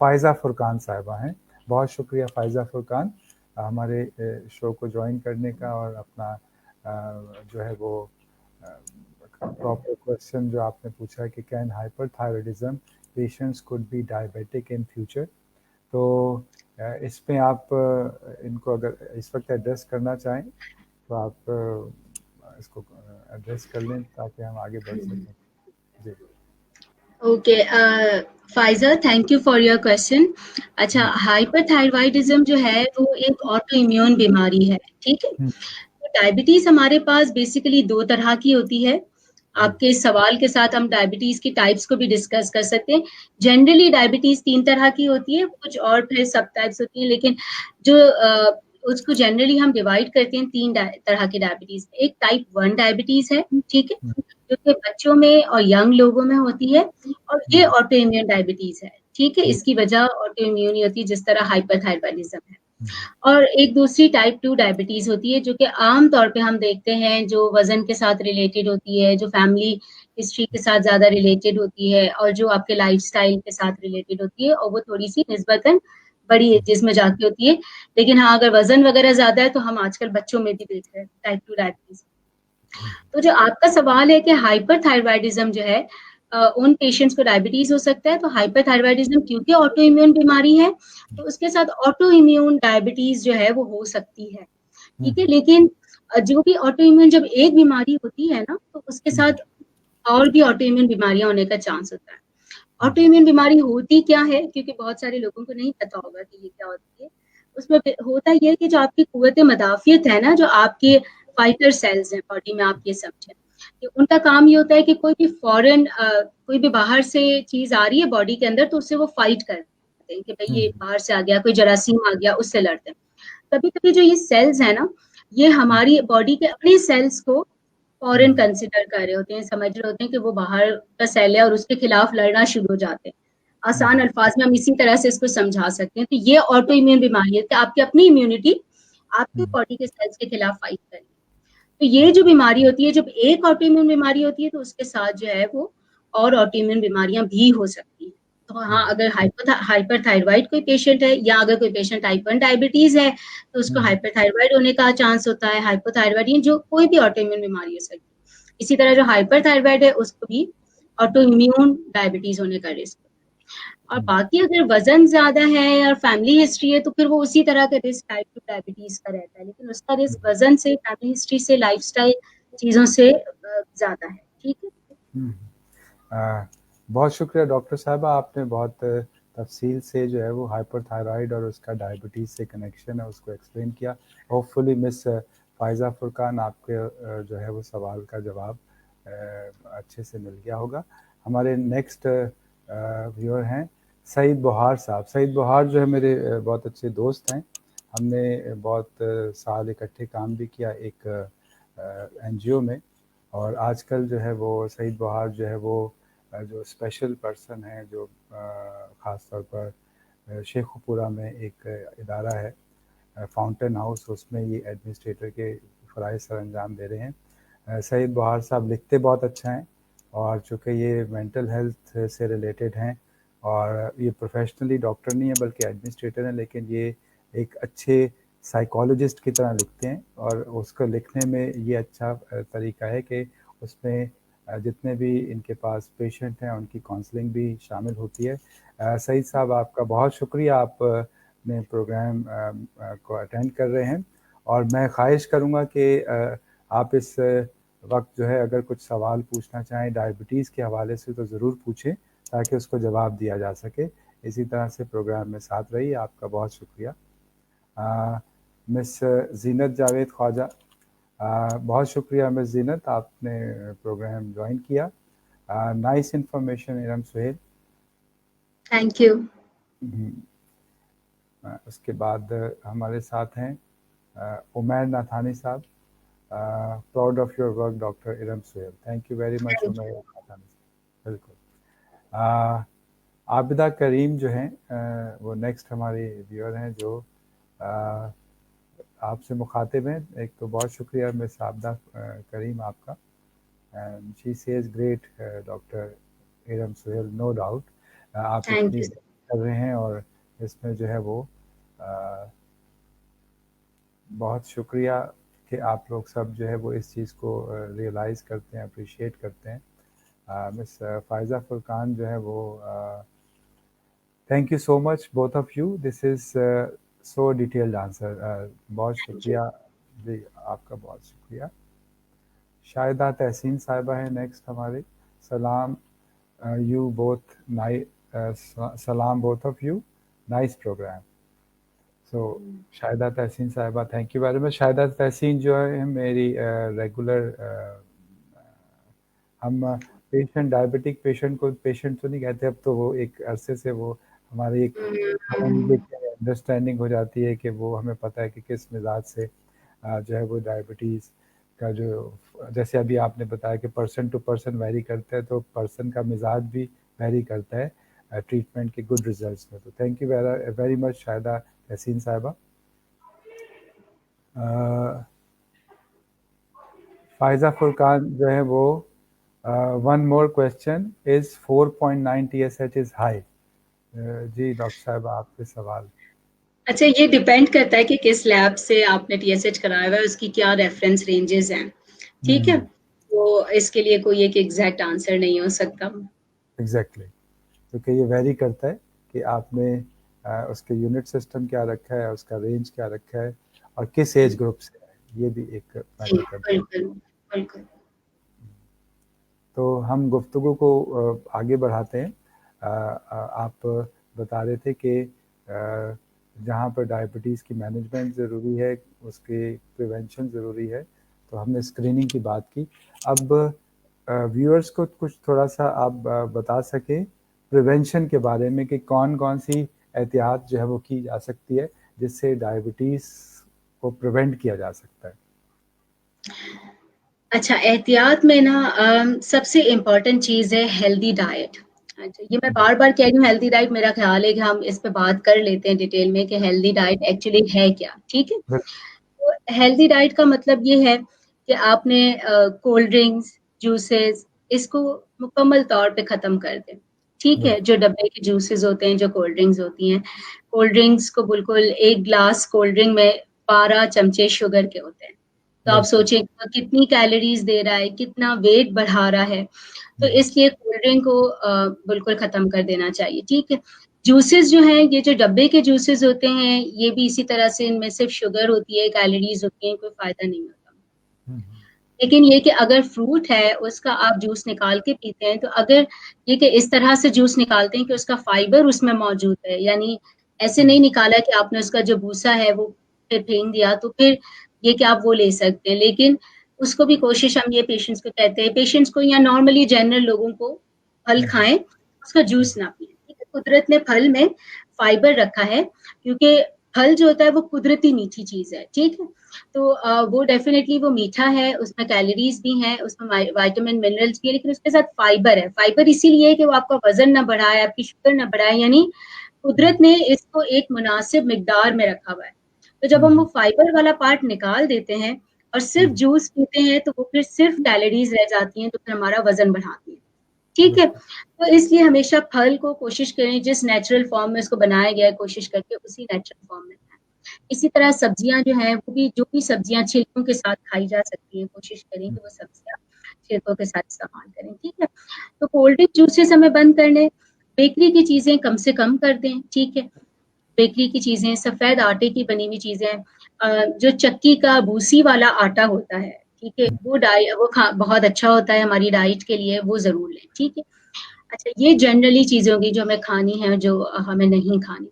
फ़ायज़ा फुरकान साहिबा हैं। बहुत शुक्रिया फ़ायज़ा फुरकान हमारे शो को ज्वाइन करने का, और अपना जो है वो प्रॉपर क्वेश्चन जो आपने पूछा कि can hyperthyroidism patients could be diabetic in future. तो इसमें आप इनको अगर इस वक्त एड्रेस करना चाहें तो आप इसको एड्रेस कर लें ताकि हम आगे बढ़ सकें। जी okay Faizer, thank you for your question. अच्छा, हाइपरथायरॉइडिज्म जो है वो एक ऑटो इम्यून बीमारी है, ठीक है। तो डायबिटीज हमारे पास बेसिकली 2 तरह की होती है। आपके सवाल के साथ हम डायबिटीज की टाइप्स को भी डिस्कस कर सकते हैं। जनरली डायबिटीज 3 तरह की होती है, कुछ और फिर सब टाइप्स होती हैं, लेकिन जो उसको जनरली हम डिवाइड करते हैं 3 तरह की डायबिटीज। एक टाइप 1 डायबिटीज है, ठीक है, जो कि बच्चों में और यंग लोगों में होती है, और ये ऑटो इम्यून डायबिटीज है, ठीक है। इसकी वजह ऑटो इम्यून ही होती है, जिस तरह हाइपरथायरॉइडिज्म है। और एक दूसरी टाइप 2 डायबिटीज होती है, जो कि आम तौर पे हम देखते हैं, जो वजन के साथ रिलेटेड होती है, जो फैमिली हिस्ट्री के साथ ज्यादा रिलेटेड होती है, और जो आपके लाइफस्टाइल के साथ रिलेटेड होती है, और वो थोड़ी सी निस्बतन बड़ी एजेस में जाके होती है। लेकिन हाँ, अगर वजन वगैरह ज्यादा है तो हम आजकल बच्चों में भी देख रहे हैं टाइप 2 डायबिटीज। तो जो आपका सवाल है कि हाइपरथायरॉइडिज्म जो है उन पेशेंट्स को डायबिटीज हो सकता है, तो हाइपरथायरॉइडिज्म क्योंकि ऑटो इम्यून बीमारी है, तो उसके साथ ऑटो इम्यून डायबिटीज जो है वो हो सकती है, ठीक है। लेकिन जो भी ऑटो इम्यून जब एक बीमारी होती है ना, तो उसके साथ और भी ऑटो इम्यून बीमारियां होने का चांस होता है। ऑटो इम्यून बीमारी होती क्या है, क्योंकि बहुत सारे लोगों को नहीं पता होगा कि ये क्या होती है। उसमें होता यह है कि जो आपकी कुव्वत मदाफियत है ना, जो आपके फाइटर सेल्स हैं बॉडी में, आप ये समझें कि उनका काम ये होता है कि कोई भी फॉरेन कोई भी बाहर से चीज आ रही है बॉडी के अंदर, तो उससे वो फाइट करते हैं कि भाई ये बाहर से आ गया, कोई जरासीम आ गया, उससे लड़ते हैं। कभी कभी जो ये सेल्स है ना, ये हमारी बॉडी के अपने सेल्स को फॉरेन कंसिडर कर रहे होते हैं, समझ रहे होते हैं कि वो बाहर का सेल है और उसके खिलाफ लड़ना शुरू हो जाते हैं। आसान अल्फाज में हम इसी तरह से इसको समझा सकते हैं। तो ये ऑटो इम्यून बीमारी है कि आपकी अपनी इम्यूनिटी आपकी बॉडी के सेल्स के खिलाफ फाइट कर रही है। तो ये जो बीमारी होती है, जब एक ऑटो इम्यून बीमारी होती है, तो उसके साथ जो है वो और ऑटो इम्यून बीमारियां भी हो सकती हैं। तो हाँ, अगर हाइपरथायरॉइड कोई पेशेंट है, या अगर कोई पेशेंट टाइप 1 डायबिटीज है, तो उसको हाइपरथायरॉइड होने का चांस होता है। हाइपोथायरॉइड जो कोई भी ऑटो इम्यून बीमारी हो सकती है। इसी तरह जो हाइपरथायरॉइड है, उसको भी ऑटो इम्यून डायबिटीज होने का रिस्क। और बाकी अगर वजन ज्यादा है और फैमिली हिस्ट्री है, तो फिर वो उसी तरह का रिस्क टाइप 2 डायबिटीज का रहता है, लेकिन उसका रिस्क वजन से, फैमिली हिस्ट्री से, लाइफस्टाइल चीजों से ज्यादा है, ठीक है। बहुत शुक्रिया डॉक्टर साहबा, आपने बहुत तफसील से जो है वो हाइपरथायराइड और उसका डायबिटीज़ से कनेक्शन है उसको एक्सप्लेन किया। होपफुली मिस फ़ायज़ा फुरकान आपके जो है वो सवाल का जवाब अच्छे से मिल गया होगा। हमारे नेक्स्ट व्यूअर हैं सईद बुहार साहब। सईद बुहार जो है मेरे बहुत अच्छे दोस्त हैं। हमने बहुत साल इकट्ठे काम भी किया एक NGO में, और आजकल जो है वो सईद बुहार जो है वो जो स्पेशल पर्सन हैं, जो ख़ास तौर पर शेखुपुरा में एक इदारा है फाउंटेन हाउस, उसमें ये एडमिनिस्ट्रेटर के फ़राइज़ सरअंजाम दे रहे हैं। सईद बुहार साहब लिखते बहुत अच्छा हैं, और चूँकि ये मेंटल हेल्थ से रिलेटेड हैं, और ये प्रोफेशनली डॉक्टर नहीं है बल्कि एडमिनिस्ट्रेटर हैं, लेकिन ये एक अच्छे साइकोलॉजिस्ट की तरह लिखते हैं, और उसको लिखने में ये अच्छा तरीका है कि उसमें जितने भी इनके पास पेशेंट हैं उनकी काउंसलिंग भी शामिल होती है। सईद साहब, आपका बहुत शुक्रिया, आप ने प्रोग्राम को अटेंड कर रहे हैं, और मैं ख्वाहिश करूँगा कि आप इस वक्त जो है अगर कुछ सवाल पूछना चाहें डायबिटीज़ के हवाले से तो ज़रूर पूछें, ताकि उसको जवाब दिया जा सके। इसी तरह से प्रोग्राम में साथ रहिए। आपका बहुत शुक्रिया। मिस ज़ीनत जावेद ख्वाजा, बहुत शुक्रिया मिस ज़ीनत, आपने प्रोग्राम ज्वाइन किया। Nice information Iram Suhail. Thank you. उसके बाद हमारे साथ हैं Umair Nathani sahab. Proud of your work doctor Iram Suhail. Thank you very much Umair Nathani sahab. बिल्कुल। आबिदा करीम जो हैं वो नेक्स्ट हमारी व्यूअर हैं जो आपसे मुखातिब हैं। एक तो बहुत शुक्रिया मिस आबिदा करीम आपका। She says great doctor Iram Suhail, no doubt. आप इतनी कर रहे हैं, और इसमें जो है वो बहुत शुक्रिया कि आप लोग सब जो है वो इस चीज़ को रियलाइज़ करते हैं, अप्रिशिएट करते हैं। मिस फ़ायज़ा फुरकान जो है वो thank you so much both of you, this is so detailed answer. बहुत शुक्रिया जी, आपका बहुत शुक्रिया। शाहिदा तहसीन साहिबा है नेक्स्ट हमारे। सलाम यू बोथ, सलाम both of you, nice programme. So Shahida Tahseen sahiba, thank you very much. Shahida Tahseen जो है मेरी रेगुलर, हम पेशेंट, डायबिटिक पेशेंट को पेशेंट तो नहीं कहते अब तो, वो एक अरसे से वो हमारी एक अंडरस्टैंडिंग हो जाती है कि वो हमें पता है कि किस मिजाज से जो है वो डायबिटीज़ का जो, जैसे अभी आपने बताया कि पर्सन टू पर्सन वेरी करता है, तो पर्सन का मिजाज भी वेरी करता है ट्रीटमेंट के गुड रिजल्ट्स में। तो thank you very much Shahida Tahseen sahiba. Faiza Furqan जो है वो one more question, is 4.9 TSH is high? जी डॉक्टर साहब, आपसे सवाल। अच्छा, ये डिपेंड करता है कि किस लैब से आपने टीएसएच कराया हुआ है, उसकी क्या रेफरेंस रेंजेस हैं, ठीक है? तो इसके लिए कोई एक एग्जैक्ट आंसर नहीं हो सकता। एग्जैक्टली, क्योंकि ये वेरी करता है कि आपने उसके यूनिट सिस्टम क्या रखा है, उसका रेंज क्या रखा है, और किस एज ग्रुप से है, ये भी एक मैटर करता है। बिल्कुल, बिल्कुल। तो हम गुफ्तगू को आगे बढ़ाते हैं। आप बता रहे थे कि जहाँ पर डायबिटीज़ की मैनेजमेंट ज़रूरी है, उसकी प्रिवेंशन ज़रूरी है, तो हमने स्क्रीनिंग की बात की। अब व्यूअर्स को कुछ थोड़ा सा आप बता सकें प्रिवेंशन के बारे में कि कौन कौन सी एहतियात जो है वो की जा सकती है जिससे डायबिटीज़ को प्रिवेंट किया जा सकता है। अच्छा, एहतियात में ना सबसे इम्पोर्टेंट चीज़ है हेल्दी डाइट। अच्छा, ये मैं बार-बार कह रही हूँ हेल्दी डाइट, मेरा ख्याल है कि हम इस पे बात कर लेते हैं डिटेल में कि हेल्दी डाइट एक्चुअली है क्या, ठीक है? तो हेल्दी डाइट का मतलब ये है कि आपने कोल्ड ड्रिंक्स, जूसेस इसको मुकम्मल तौर पे ख़त्म कर दें, ठीक है? जो डब्बे के जूसेस होते हैं, जो कोल्ड ड्रिंक्स होती हैं, कोल्ड ड्रिंक्स को बिल्कुल 1 ग्लास कोल्ड ड्रिंक में 12 चमचे शुगर के होते हैं। तो आप सोचिए कितनी कैलोरीज़ दे रहा है, कितना वेट बढ़ा रहा है, तो इसलिए कोल्ड ड्रिंक को बिल्कुल ख़त्म कर देना चाहिए, ठीक है? जूसेस जो हैं, ये जो डब्बे के जूसेस होते हैं, ये भी इसी तरह से इनमें सिर्फ शुगर होती है, कैलोरीज़ होती हैं, कोई फ़ायदा नहीं होता। लेकिन ये कि अगर फ्रूट है, उसका आप जूस निकाल के पीते हैं, तो अगर ये कि इस तरह से जूस निकालते हैं कि उसका फाइबर उसमें मौजूद है, यानी ऐसे नहीं निकाला कि आपने उसका जो भूसा है वो फिर फेंक दिया, तो फिर ये कि आप वो ले सकते हैं। लेकिन उसको भी कोशिश हम ये पेशेंट्स को कहते हैं, पेशेंट्स को या नॉर्मली जनरल लोगों को फल खाएँ, उसका जूस ना पिएँ, ठीक है? कुदरत ने फल में फाइबर रखा है, क्योंकि फल जो होता है वो कुदरती मीठी चीज है, ठीक है। तो वो डेफिनेटली वो मीठा है, उसमें कैलोरीज भी हैं, उसमें विटामिन मिनरल्स भी है, लेकिन उसके साथ फाइबर है। फाइबर इसीलिए है कि वो आपका वजन ना बढ़ाए, आपकी शुगर ना बढ़ाए, यानी कुदरत ने इसको एक मुनासिब मिकदार में रखा हुआ है। तो जब हम वो फाइबर वाला पार्ट निकाल देते हैं और सिर्फ जूस पीते हैं तो वो फिर सिर्फ कैलोरीज रह जाती हैं, तो फिर हमारा वजन बढ़ाती है, ठीक है। तो इसलिए हमेशा फल को कोशिश करें जिस नेचुरल फॉर्म में उसको बनाया गया है, कोशिश करके उसी नेचुरल फॉर्म में खाएं। इसी तरह सब्जियां जो हैं वो भी, जो भी सब्जियां छिलकों के साथ खाई जा सकती हैं, कोशिश करें कि वो सब्जियां छिलकों के साथ इस्तेमाल करें, ठीक है। तो कोल्ड ड्रिंक जूसेस हमें बंद कर लें, बेकरी की चीजें कम से कम कर दें, ठीक है। बेकरी की चीजें, सफेद आटे की बनी हुई चीजें, जो चक्की का भूसी वाला आटा होता है, ठीक है, वो बहुत अच्छा होता है हमारी डाइट के लिए, वो जरूर लें, ठीक है। अच्छा, ये जनरली चीजें होंगी जो हमें खानी है, जो हमें नहीं खानी।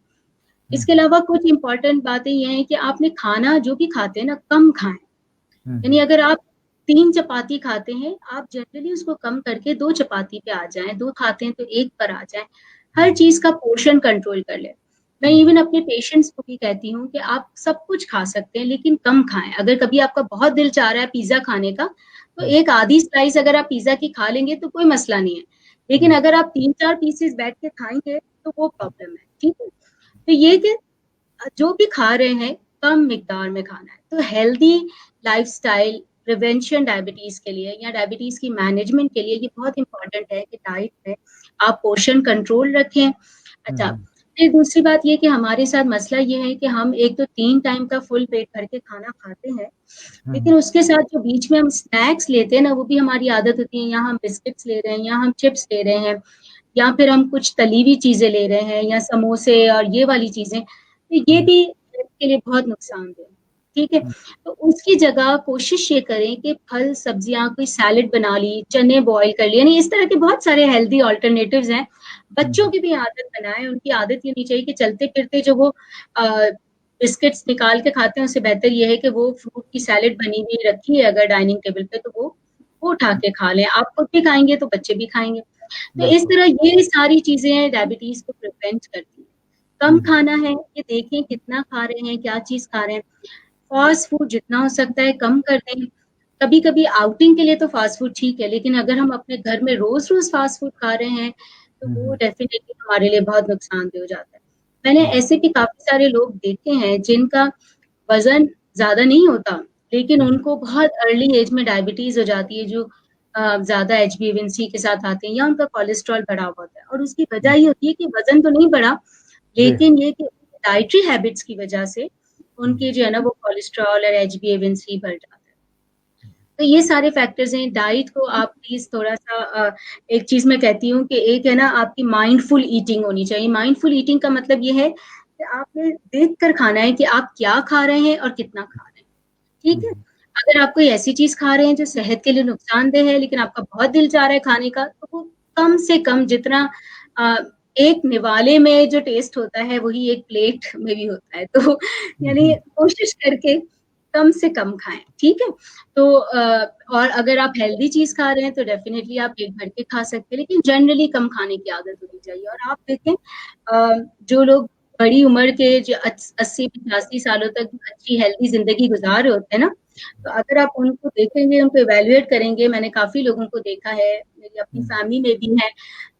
इसके अलावा कुछ इंपॉर्टेंट बातें ये हैं कि आपने खाना जो भी खाते हैं ना, कम खाएं। यानी अगर आप 3 चपाती खाते हैं, आप जनरली उसको कम करके 2 चपाती पे आ जाएं, 2 खाते हैं तो 1 पर आ जाएं। हर चीज का पोर्शन कंट्रोल कर लें। मैं इवन अपने पेशेंट्स को भी कहती हूँ कि आप सब कुछ खा सकते हैं लेकिन कम खाएं। अगर कभी आपका बहुत दिल चाह रहा है पिज्जा खाने का, तो एक आधी स्लाइस अगर आप पिज्जा की खा लेंगे तो कोई मसला नहीं है, लेकिन अगर आप 3-4 पीसेस बैठ के खाएंगे तो वो प्रॉब्लम है, ठीक है। तो ये कि जो भी खा रहे हैं कम मिकदार में खाना है। तो हेल्दी लाइफस्टाइल प्रिवेंशन डायबिटीज के लिए या डायबिटीज की मैनेजमेंट के लिए ये बहुत इंपॉर्टेंट है कि डाइट में आप पोर्शन कंट्रोल रखें। अच्छा, फिर दूसरी बात ये कि हमारे साथ मसला ये है कि हम एक तो 3 टाइम का फुल पेट भर के खाना खाते हैं, लेकिन उसके साथ जो बीच में हम स्नैक्स लेते हैं ना, वो भी हमारी आदत होती है। या हम बिस्किट्स ले रहे हैं, या हम चिप्स ले रहे हैं, या फिर हम कुछ तली हुई चीजें ले रहे हैं, या समोसे और ये वाली चीजें, तो ये भी हेल्थ के लिए बहुत नुकसानदेह है, ठीक है। तो उसकी जगह कोशिश ये करें कि फल सब्जियां, कोई सैलेड बना ली, चने बॉईल कर लिए, यानी इस तरह के बहुत सारे हेल्दी ऑल्टरनेटिव्स हैं। बच्चों की भी आदत बनाएं, उनकी आदत ये नहीं चाहिए कि चलते फिरते जो वो बिस्किट्स निकाल के खाते हैं, उससे बेहतर ये है कि वो फ्रूट की सैलेड बनी हुई रखी है अगर डाइनिंग टेबल पे, तो वो उठा के खा लें। आप खुद भी खाएंगे तो बच्चे भी खाएंगे। तो इस तरह ये सारी चीजें डायबिटीज को प्रिवेंट करती हैं। कम खाना है, ये देखें कितना खा रहे हैं, क्या चीज खा रहे हैं। फास्ट फूड जितना हो सकता है कम कर दें। कभी कभी आउटिंग के लिए तो फास्ट फूड ठीक है, लेकिन अगर हम अपने घर में रोज रोज फास्ट फूड खा रहे हैं तो वो डेफिनेटली हमारे लिए बहुत नुकसानदेह हो जाता है। मैंने ऐसे भी काफी सारे लोग देखे हैं जिनका वजन ज्यादा नहीं होता, लेकिन उनको बहुत अर्ली एज में डायबिटीज हो जाती है, जो ज्यादा HbA1c के साथ आते हैं, या उनका कोलेस्ट्रॉल बढ़ा हुआ होता है। और उसकी वजह ये होती है कि वजन तो नहीं बढ़ा, लेकिन ये कि डाइटरी हैबिट्स की वजह से उनके जो है ना वो कोलेस्ट्रॉल और HbA1c बढ़ जाता है। तो ये सारे फैक्टर्स हैं। डाइट को आप प्लीज थोड़ा सा एक चीज मैं कहती हूँ कि एक है ना, आपकी माइंडफुल ईटिंग होनी चाहिए। माइंडफुल ईटिंग का मतलब ये है कि आपने देख कर खाना है कि आप क्या खा रहे हैं और कितना खा रहे हैं, ठीक है। अगर आप कोई ऐसी चीज खा रहे हैं जो सेहत के लिए नुकसानदेह है, लेकिन आपका बहुत दिल चाह रहा है खाने का, तो वो कम से कम जितना एक निवाले में जो टेस्ट होता है वही एक प्लेट में भी होता है। तो यानी कोशिश करके कम से कम खाएं, ठीक है। तो और अगर आप हेल्दी चीज खा रहे हैं तो डेफिनेटली आप पेट भर के खा सकते हैं, लेकिन जनरली कम खाने की आदत होनी चाहिए। और आप देखें जो लोग बड़ी उम्र के जो 80-85 सालों तक अच्छी हेल्दी जिंदगी गुजार रहे होते हैं ना, तो अगर आप उनको देखेंगे, उनको इवेल्युएट करेंगे, मैंने काफी लोगों को देखा है, मेरी अपनी फैमिली में भी है,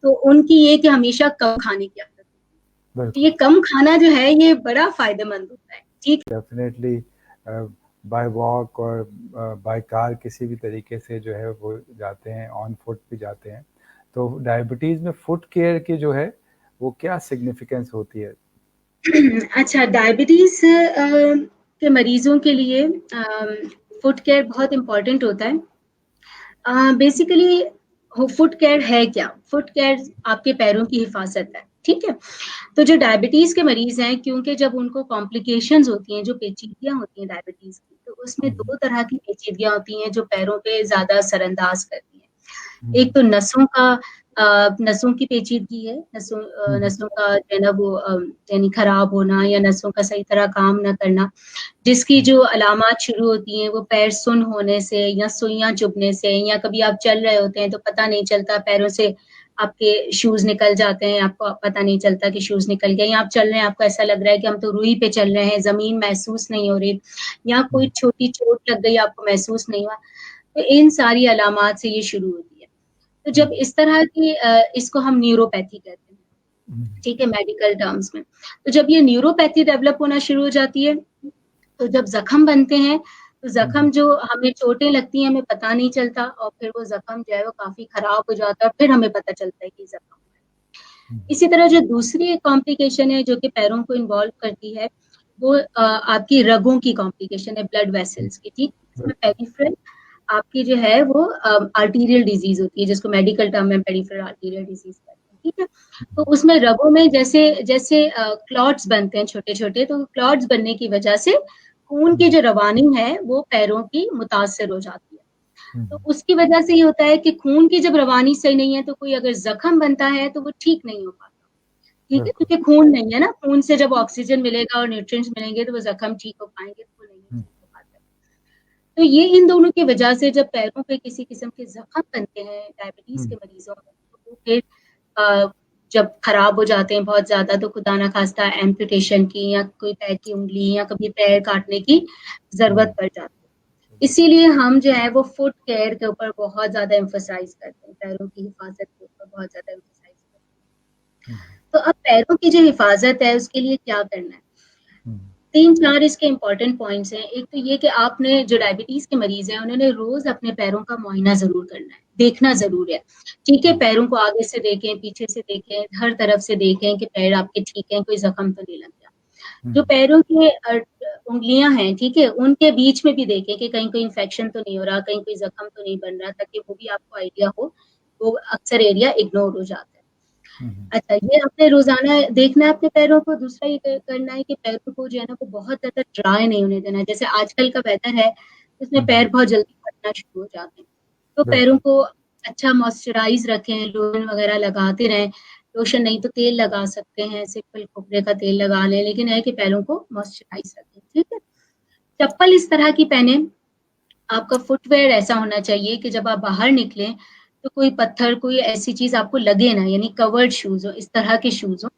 तो उनकी ये कि हमेशा कम खाने की आदत है। तो ये कम खाना जो है ये बड़ा फायदेमंद होता है, ठीक। डेफिनेटली बाय वॉक और बाय कार किसी भी तरीके से जो है वो जाते हैं, ऑन फुट भी जाते हैं। तो डायबिटीज में फुट केयर की जो है वो क्या सिग्निफिकेंस होती है? अच्छा, डायबिटीज के मरीजों के लिए फुट केयर बहुत इम्पोर्टेंट होता है। बेसिकली फुट केयर है क्या? फुट केयर आपके पैरों की हिफाजत है, ठीक है। तो जो डायबिटीज के मरीज हैं, क्योंकि जब उनको कॉम्प्लिकेशंस होती हैं, जो पेचीदगियां होती हैं डायबिटीज की, तो उसमें 2 तरह की पेचीदगियां होती हैं जो पैरों पे ज्यादा असरअंदाज करती हैं। एक तो नसों की पेचीदगी है, नसों का जो है ना वो यानी खराब होना या नसों का सही तरह काम न करना, जिसकी जो अलामात शुरू होती हैं वो पैर सुन्न होने से या सुइयां चुभने से, या कभी आप चल रहे होते हैं तो पता नहीं चलता पैरों से आपके शूज़ निकल जाते हैं, आपको पता नहीं चलता कि शूज़ निकल गए, या आप चल रहे हैं, आपको ऐसा लग रहा है कि हम तो रुई पे चल रहे हैं, ज़मीन महसूस नहीं हो रही, या कोई छोटी चोट लग गई, आपको महसूस नहीं हुआ। तो इन सारी अलामात से ये शुरू होती है। तो जब इस तरह की इसको हम न्यूरोपैथी कहते हैं, ठीक है, मेडिकल टर्म्स में। तो जब ये न्यूरोपैथी डेवलप होना शुरू हो जाती है, तो जब ज़ख्म बनते हैं, तो ज़ख्म जो हमें चोटें लगती हैं, हमें पता नहीं चलता, और फिर वो ज़ख्म जो है वो काफ़ी खराब हो जाता है, फिर हमें पता चलता है कि ज़ख्म है। इसी तरह जो दूसरी एक कॉम्प्लिकेशन है जो कि पैरों को इन्वॉल्व करती है, वो आपकी रगों की कॉम्प्लिकेशन है, ब्लड वेसल्स की, ठीक? इसमें पेरिफेरल आपकी जो है वो आर्टीरियल डिजीज होती है, जिसको मेडिकल टर्म में पेरिफेरल आर्टीरियल डिजीज कहते हैं, ठीक है? तो उसमें रगों में जैसे जैसे क्लॉट्स बनते हैं छोटे-छोटे, तो क्लॉट्स बनने की वजह से खून की जो रवानी है वो पैरों की मुतासिर हो जाती है। तो उसकी वजह से ये होता है कि खून की जब रवानी सही नहीं है, तो कोई अगर जख्म बनता है तो वो ठीक नहीं हो पाता, ठीक है? क्योंकि खून नहीं है ना, खून से जब ऑक्सीजन मिलेगा और न्यूट्रिएंट्स मिलेंगे तो वो जख्म ठीक हो पाएंगे, तो वो नहीं ठीक हो पाता। तो ये इन दोनों की वजह से जब पैरों पे किसी किस्म के जख्म बनते हैं डायबिटीज के मरीजों में, तो वो फिर जब खराब हो जाते हैं बहुत ज्यादा, तो खुदा ना खास्ता एम्पुटेशन की या कोई पैर की उंगली या कभी पैर काटने की जरूरत पड़ जाती है। इसीलिए हम जो है वो फुट केयर के ऊपर बहुत ज्यादा एम्फोसाइज करते हैं, पैरों की हिफाजत के ऊपर बहुत ज्यादा एम्फोसाइज करते हैं। तो अब पैरों की जो हिफाजत है उसके लिए क्या करना है? 3-4 इसके इम्पोर्टेंट पॉइंट्स हैं। एक तो ये कि आपने जो डायबिटीज के मरीज हैं उन्होंने रोज अपने पैरों का मुआयना जरूर करना है, देखना जरूर है, ठीक है? पैरों को आगे से देखें, पीछे से देखें, हर तरफ से देखें कि पैर आपके ठीक हैं, कोई जख्म तो नहीं लग गया। जो पैरों के उंगलियां हैं, ठीक है, उनके बीच में भी देखें कि कहीं कोई इन्फेक्शन तो नहीं हो रहा, कहीं कोई जख्म तो नहीं बन रहा, ताकि वो भी आपको आइडिया हो। वो अक्सर एरिया इग्नोर हो जाता है। अच्छा, ये आपने रोजाना देखना है अपने पैरों को। दूसरा ये करना है कि पैरों को जो है ना वो बहुत ज्यादा ड्राई नहीं होने देना है। जैसे आजकल का वेदर है, उसमें पैर बहुत जल्दी फटना शुरू हो जाते हैं, तो पैरों को अच्छा मॉइस्चराइज रखें, लोशन वगैरह लगाते रहें। लोशन नहीं तो तेल लगा सकते हैं, सिंपल खोपरे का तेल लगा लें, लेकिन है कि पैरों को मॉइस्चराइज रखें, ठीक है? चप्पल इस तरह की पहने, आपका फुटवेयर ऐसा होना चाहिए कि जब आप बाहर निकलें तो कोई पत्थर, कोई ऐसी चीज आपको लगे ना, यानी कवर्ड शूज हो, इस तरह के शूज हो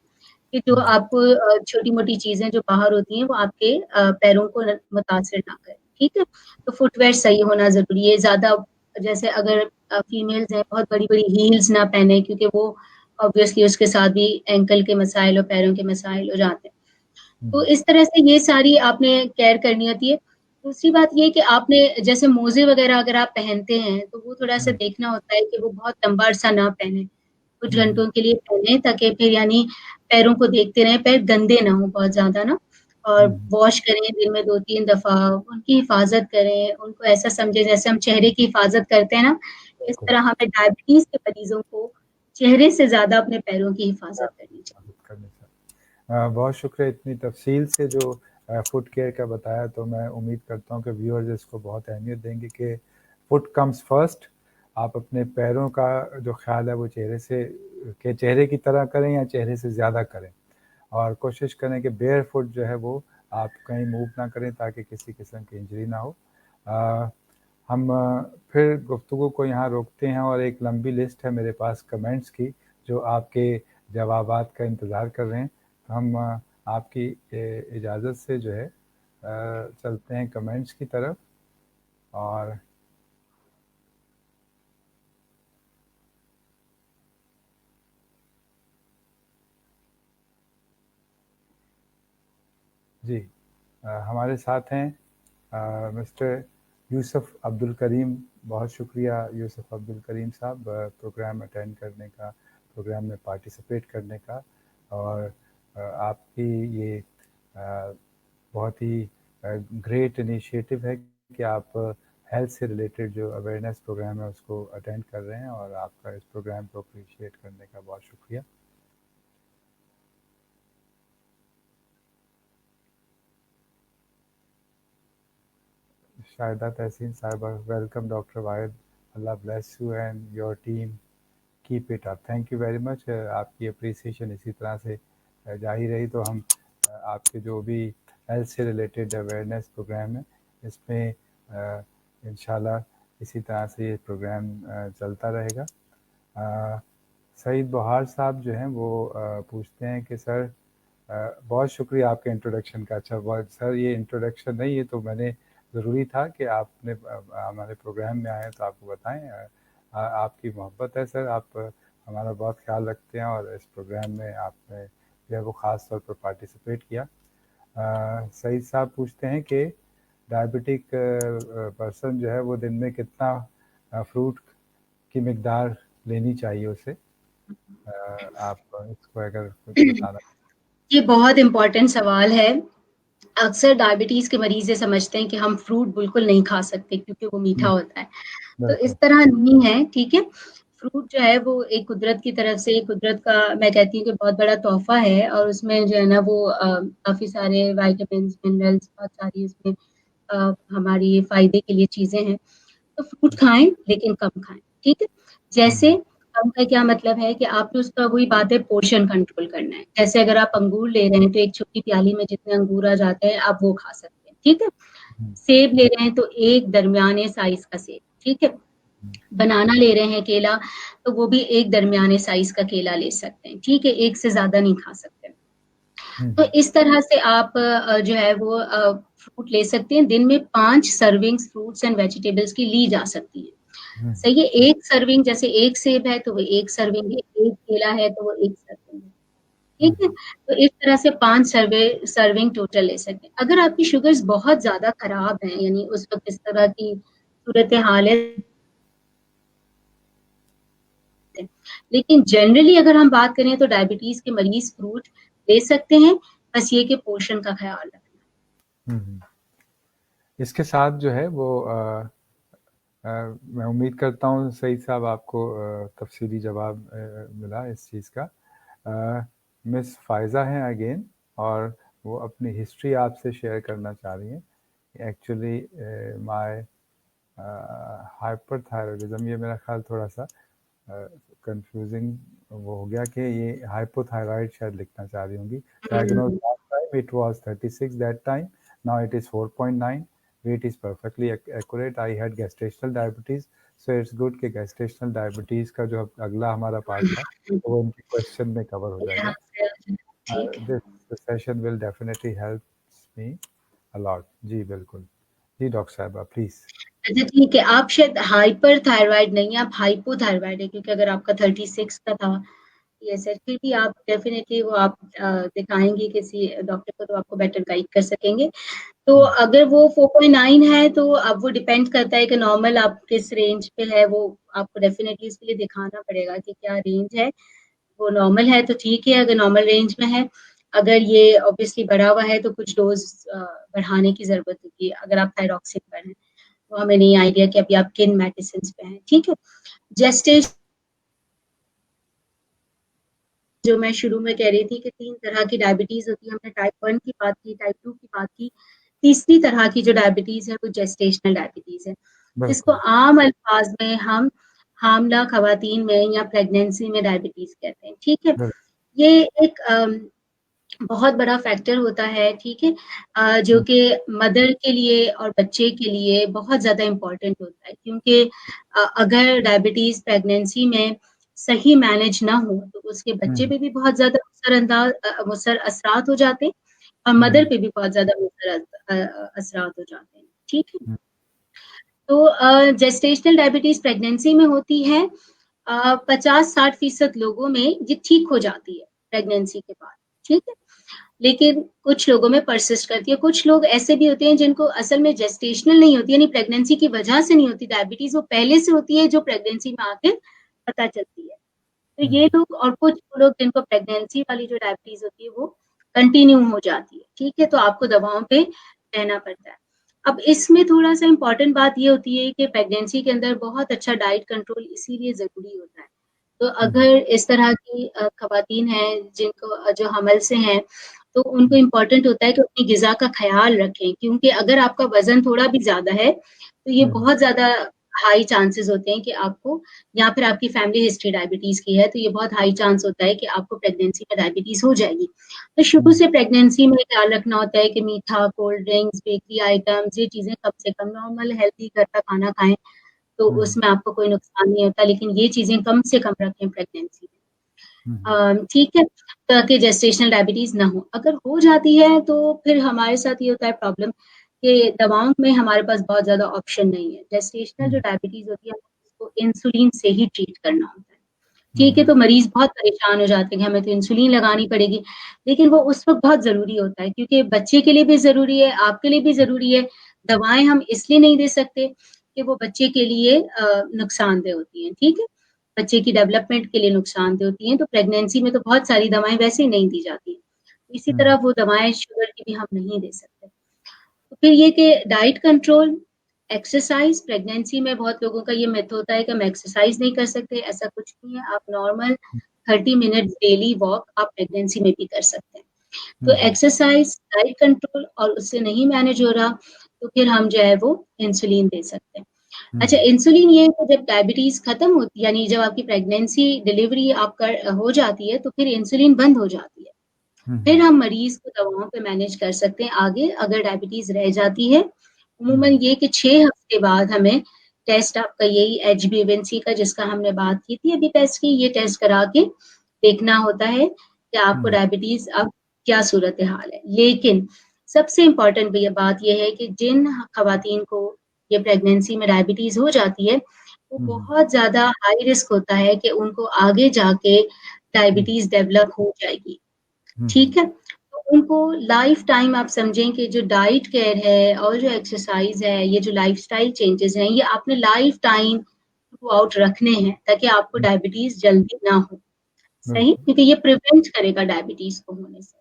कि जो आपको छोटी मोटी चीजें जो बाहर होती हैं वो आपके पैरों को मुतासिर ना करें, ठीक है? तो फुटवेयर सही होना जरूरी है। ज्यादा जैसे अगर फीमेल्स हैं, बहुत बड़ी बड़ी हील्स ना पहने, क्योंकि वो ऑब्वियसली उसके साथ भी एंकल के मसाइल और पैरों के मसाइल हो जाते हैं। तो इस तरह से ये सारी आपने केयर करनी होती है। दूसरी बात ये कि आपने जैसे मोजे वगैरह अगर आप पहनते हैं तो वो थोड़ा सा देखना होता है कि वो बहुत लंबा अरसा ना पहने, कुछ घंटों के लिए पहने, ताकि फिर यानी पैरों को देखते रहें, पैर गंदे ना हो बहुत ज्यादा ना, और वॉश करें दिन में 2-3 दफा, उनकी हिफाजत करें, उनको ऐसा समझे जैसे हम चेहरे की हिफाजत करते हैं ना, इस तरह हमें डायबिटीज के मरीजों को चेहरे से ज्यादा अपने पैरों की हिफाजत करनी चाहिए। बहुत शुक्रिया इतनी तफसील से जो फुट केयर का बताया। तो मैं उम्मीद करता हूँ कि व्यूअर्स इसको बहुत अहमियत देंगे कि फुट कम्स फर्स्ट। आप अपने पैरों का जो ख्याल है वो चेहरे की तरह करें या चेहरे से ज़्यादा करें, और कोशिश करें कि बेयर फुट जो है वो आप कहीं मूव ना करें ताकि किसी किस्म की इंजरी ना हो। हम फिर गुफ्तगू को यहाँ रोकते हैं, और एक लंबी लिस्ट है मेरे पास कमेंट्स की जो आपके जवाबात का इंतज़ार कर रहे हैं। तो हम आपकी इजाज़त से जो है चलते हैं कमेंट्स की तरफ। और जी, हमारे साथ हैं मिस्टर यूसुफ अब्दुल करीम। बहुत शुक्रिया यूसुफ अब्दुल करीम साहब प्रोग्राम अटेंड करने का, प्रोग्राम में पार्टिसिपेट करने का। और आपकी ये बहुत ही ग्रेट इनिशिएटिव है कि आप हेल्थ से रिलेटेड जो अवेयरनेस प्रोग्राम है उसको अटेंड कर रहे हैं, और आपका इस प्रोग्राम को अप्रिशिएट करने का बहुत शुक्रिया। शाहिदा तहसीन साहिबा, welcome doctor Wahid, Allah bless you and your team, keep it up. Thank you very much. आपकी अप्रिसिएशन इसी तरह से जारी रही तो हम आपके जो भी हेल्थ से रिलेटेड अवेयरनेस प्रोग्राम है इसमें इंशाल्लाह इसी तरह से ये प्रोग्राम चलता रहेगा। सईद बुहार साहब जो हैं वो पूछते हैं कि सर बहुत शुक्रिया आपके इंट्रोडक्शन का। अच्छा बहुत सर, ये इंट्रोडक्शन नहीं, ये तो मैंने ज़रूरी था कि आपने हमारे प्रोग्राम में आए तो आपको बताएं। आपकी मोहब्बत है सर, आप हमारा बहुत ख्याल रखते हैं और इस प्रोग्राम में आपने जो है वो ख़ास तौर पर पार्टिसिपेट किया। सईद साहब पूछते हैं कि डायबिटिक पर्सन जो है वो दिन में कितना फ्रूट की मिकदार लेनी चाहिए उसे। आप इसको अगर कुछ बताना। ये बहुत इम्पोर्टेंट सवाल है। अक्सर डायबिटीज़ के मरीज़ ये समझते हैं कि हम फ्रूट बिल्कुल नहीं खा सकते क्योंकि वो मीठा होता है। तो इस बिल्कुल। तरह नहीं है, ठीक है? फ्रूट जो है वो एक कुदरत की तरफ से, कुदरत का मैं कहती हूँ कि बहुत बड़ा तोहफ़ा है और उसमें जो है ना वो काफ़ी सारे विटामिन्स, मिनरल्स, बहुत सारी इसमें हमारी फ़ायदे के लिए चीज़ें हैं। तो फ्रूट खाएँ लेकिन कम खाएँ, ठीक है? जैसे कम का क्या मतलब है कि आपने उसका वही बात है पोर्शन कंट्रोल करना है। जैसे अगर आप अंगूर ले रहे हैं तो एक छोटी प्याली में जितने अंगूर आ जाते हैं आप वो खा सकते हैं, ठीक है? सेब ले रहे हैं तो एक दरमियाने साइज़ का सेब, ठीक है? बनाना ले रहे हैं केला, तो वो भी एक दरमियाने साइज़ का केला ले सकते हैं, ठीक है? एक से ज़्यादा नहीं खा सकते। तो इस तरह से आप जो है वो फ्रूट ले सकते हैं। दिन में 5 सर्विंग्स फ्रूट्स एंड वेजिटेबल्स की ली जा सकती है। सही है, 1 सर्विंग जैसे 1 सेब है तो वो 1 सर्विंग है, 1 केला है तो वो 1 सर्विंग है, ठीक है? तो इस तरह से 5 सर्विंग टोटल ले सकते हैं। अगर आपकी शुगर्स बहुत ज़्यादा खराब हैं, यानी उस वक़्त इस तरह की सूरत-ए-हाल है, लेकिन जनरली अगर हम बात करें तो डायबिटीज़ के मरीज़ फ्रूट ले सकते हैं, बस ये कि पोर्शन का ख़्याल रखना। इसके साथ जो है वो मैं उम्मीद करता हूँ सईद साहब आपको तफसीली जवाब मिला इस चीज़ का। मिस फ़ायज़ा हैं अगेन, और वो अपनी हिस्ट्री आपसे शेयर करना चाह रही हैं। एक्चुअली माय हाइपरथायरॉयडिज़म, ये मेरा ख्याल थोड़ा सा कंफ्यूजिंग वो हो गया कि ये हाइपोथायराइड शायद लिखना चाह रही होंगी। Diagnose last time it was 36 that time, now it is 4.9। weight is perfectly accurate. I had gestational diabetes, so it's good कि gestational diabetes का जो अगला हमारा पार्ट था तो वो उनके क्वेश्चन में कवर हो जाएगा। ठीक है। This session will definitely help me a lot. जी बिल्कुल। जी डॉक्टर साहब प्लीज। अच्छा ठीक है, आप शायद हाइपर थायराइड नहीं, आप हाइपोथायराइड है, क्योंकि अगर आपका 36 का था ये सर, फिर भी आप डेफिनेटली वो आप दिखाएंगे किसी डॉक्टर को तो आपको बेटर गाइड कर सकेंगे। तो अगर वो 4.9 है तो अब वो डिपेंड करता है कि नॉर्मल आप किस रेंज पे है, वो आपको डेफिनेटली इसके लिए दिखाना पड़ेगा कि क्या रेंज है। वो नॉर्मल है तो ठीक है, अगर नॉर्मल रेंज में है। अगर ये ऑब्वियसली बढ़ा हुआ है तो कुछ डोज बढ़ाने की ज़रूरत होगी। अगर आप थायरॉक्सिन पर हैं, तो हमें नहीं आइडिया कि अभी आप किन मेडिसिन पे हैं, ठीक है? जेस्टेशन जो मैं शुरू में कह रही थी कि 3 तरह की डायबिटीज़ होती है। हमने टाइप 1 की बात की, टाइप 2 की बात की। तीसरी तरह की जो डायबिटीज़ है वो जेस्टेशनल डायबिटीज़ है, जिसको बिल्कुल आम अल्फाज में हम हामला खवातीन में या प्रेगनेंसी में डायबिटीज़ कहते हैं, ठीक है? बिल्कुल। ये एक बहुत बड़ा फैक्टर होता है, ठीक है? जो कि मदर के लिए और बच्चे के लिए बहुत ज़्यादा इम्पोर्टेंट होता है, क्योंकि अगर डायबिटीज़ प्रेगनेंसी में सही मैनेज ना हो तो उसके बच्चे पे भी बहुत ज़्यादा मुसर असरात हो जाते हैं और मदर पे भी बहुत ज़्यादा असरात हो जाते हैं, ठीक है? तो जेस्टेशनल डायबिटीज़ प्रेगनेंसी में होती है। 50-60% लोगों में ये ठीक हो जाती है प्रेगनेंसी के बाद, ठीक है? लेकिन कुछ लोगों में परसिस्ट करती है। कुछ लोग ऐसे भी होते हैं जिनको असल में जेस्टेशनल नहीं होती, यानी प्रेगनेंसी की वजह से नहीं होती डायबिटीज़, वो पहले से होती है जो प्रेगनेंसी में आके पता चलती है। तो ये लोग और कुछ लोग जिनको प्रेगनेंसी वाली जो डायबिटीज़ होती है वो कंटिन्यू हो जाती है, ठीक है? तो आपको दवाओं पे रहना पड़ता है। अब इसमें थोड़ा-सा इम्पोर्टेंट बात ये होती है कि प्रेगनेंसी के अंदर बहुत अच्छा डाइट कंट्रोल इसीलिए ज़रूरी होता है। तो अगर इस तरह की ख़वातीन हैं जिनको जो हमल से हैं, तो उनको इम्पोर्टेंट होता है कि अपनी ग़िज़ा का ख़्याल रखें, क्योंकि अगर आपका वज़न थोड़ा भी ज़्यादा है, तो ये बहुत ज़्यादा हाई चांसेज़ होते हैं कि आपको, या फिर आपकी फैमिली हिस्ट्री डायबिटीज़ की है, तो ये बहुत हाई चांस होता है कि आपको प्रेगनेंसी में डायबिटीज़ हो जाएगी। तो शुरू से प्रेगनेंसी में ख़्याल रखना होता है कि मीठा, कोल्ड ड्रिंक्स, बेकरी आइटम्स, ये चीज़ें कम से कम, नॉर्मल हेल्दी घर का खाना खाएँ, तो उसमें आपको कोई नुकसान नहीं होता, लेकिन ये चीज़ें कम से कम रखें प्रेगनेंसी में। ठीक है, ताकि जेस्टेशनल डायबिटीज ना हो। अगर हो जाती है तो फिर हमारे साथ ये होता है प्रॉब्लम कि दवाओं में हमारे पास बहुत ज्यादा ऑप्शन नहीं है। जेस्टेशनल जो डायबिटीज होती है उसको इंसुलिन से ही ट्रीट करना होता है। ठीक है, तो मरीज बहुत परेशान हो जाते हैं कि हमें तो इंसुलिन लगानी पड़ेगी, लेकिन वो उस वक्त बहुत जरूरी होता है क्योंकि बच्चे के लिए भी जरूरी है, आपके लिए भी जरूरी है। दवाएं हम इसलिए नहीं दे सकते कि वो बच्चे के लिए नुकसानदेह होती हैं। ठीक है, बच्चे की डेवलपमेंट के लिए नुकसानदेह होती हैं, तो प्रेगनेंसी में तो बहुत सारी दवाएं वैसे ही नहीं दी जाती। इसी तरह वो दवाएं शुगर की भी हम नहीं दे सकते। तो फिर ये कि डाइट कंट्रोल, एक्सरसाइज, प्रेगनेंसी में बहुत लोगों का ये मिथ होता है कि हम एक्सरसाइज नहीं कर सकते, ऐसा कुछ नहीं है। आप नॉर्मल 30 मिनट डेली वॉक आप प्रेगनेंसी में भी कर सकते हैं। तो एक्सरसाइज, डाइट कंट्रोल और उससे नहीं मैनेज हो रहा तो फिर हम जो है वो इंसुलिन दे सकते हैं। अच्छा, इंसुलिन ये है जब डायबिटीज खत्म होती है, यानी जब आपकी प्रेगनेंसी डिलीवरी आपका हो जाती है तो फिर इंसुलिन बंद हो जाती है। फिर हम मरीज को दवाओं पे मैनेज कर सकते हैं आगे अगर डायबिटीज रह जाती है। उमूमन ये कि 6 हफ्ते बाद हमें टेस्ट आपका यही HbA1c का जिसका हमने बात की थी अभी टेस्ट की, ये टेस्ट करा के देखना होता है कि आपको डायबिटीज अब क्या सूरत हाल है। लेकिन सबसे इम्पोर्टेंट बात यह है कि जिन खवातीन को ये प्रेगनेंसी में डायबिटीज हो जाती है वो बहुत ज्यादा हाई रिस्क होता है कि उनको आगे जाके डायबिटीज डेवलप हो जाएगी। ठीक है, तो उनको लाइफ टाइम आप समझें कि जो डाइट केयर है और जो एक्सरसाइज है, ये जो लाइफस्टाइल चेंजेस हैं, ये आपने लाइफ टाइम थ्रू आउट रखने हैं ताकि आपको डायबिटीज जल्दी ना हो। सही, क्योंकि ये प्रिवेंट करेगा डायबिटीज को होने से।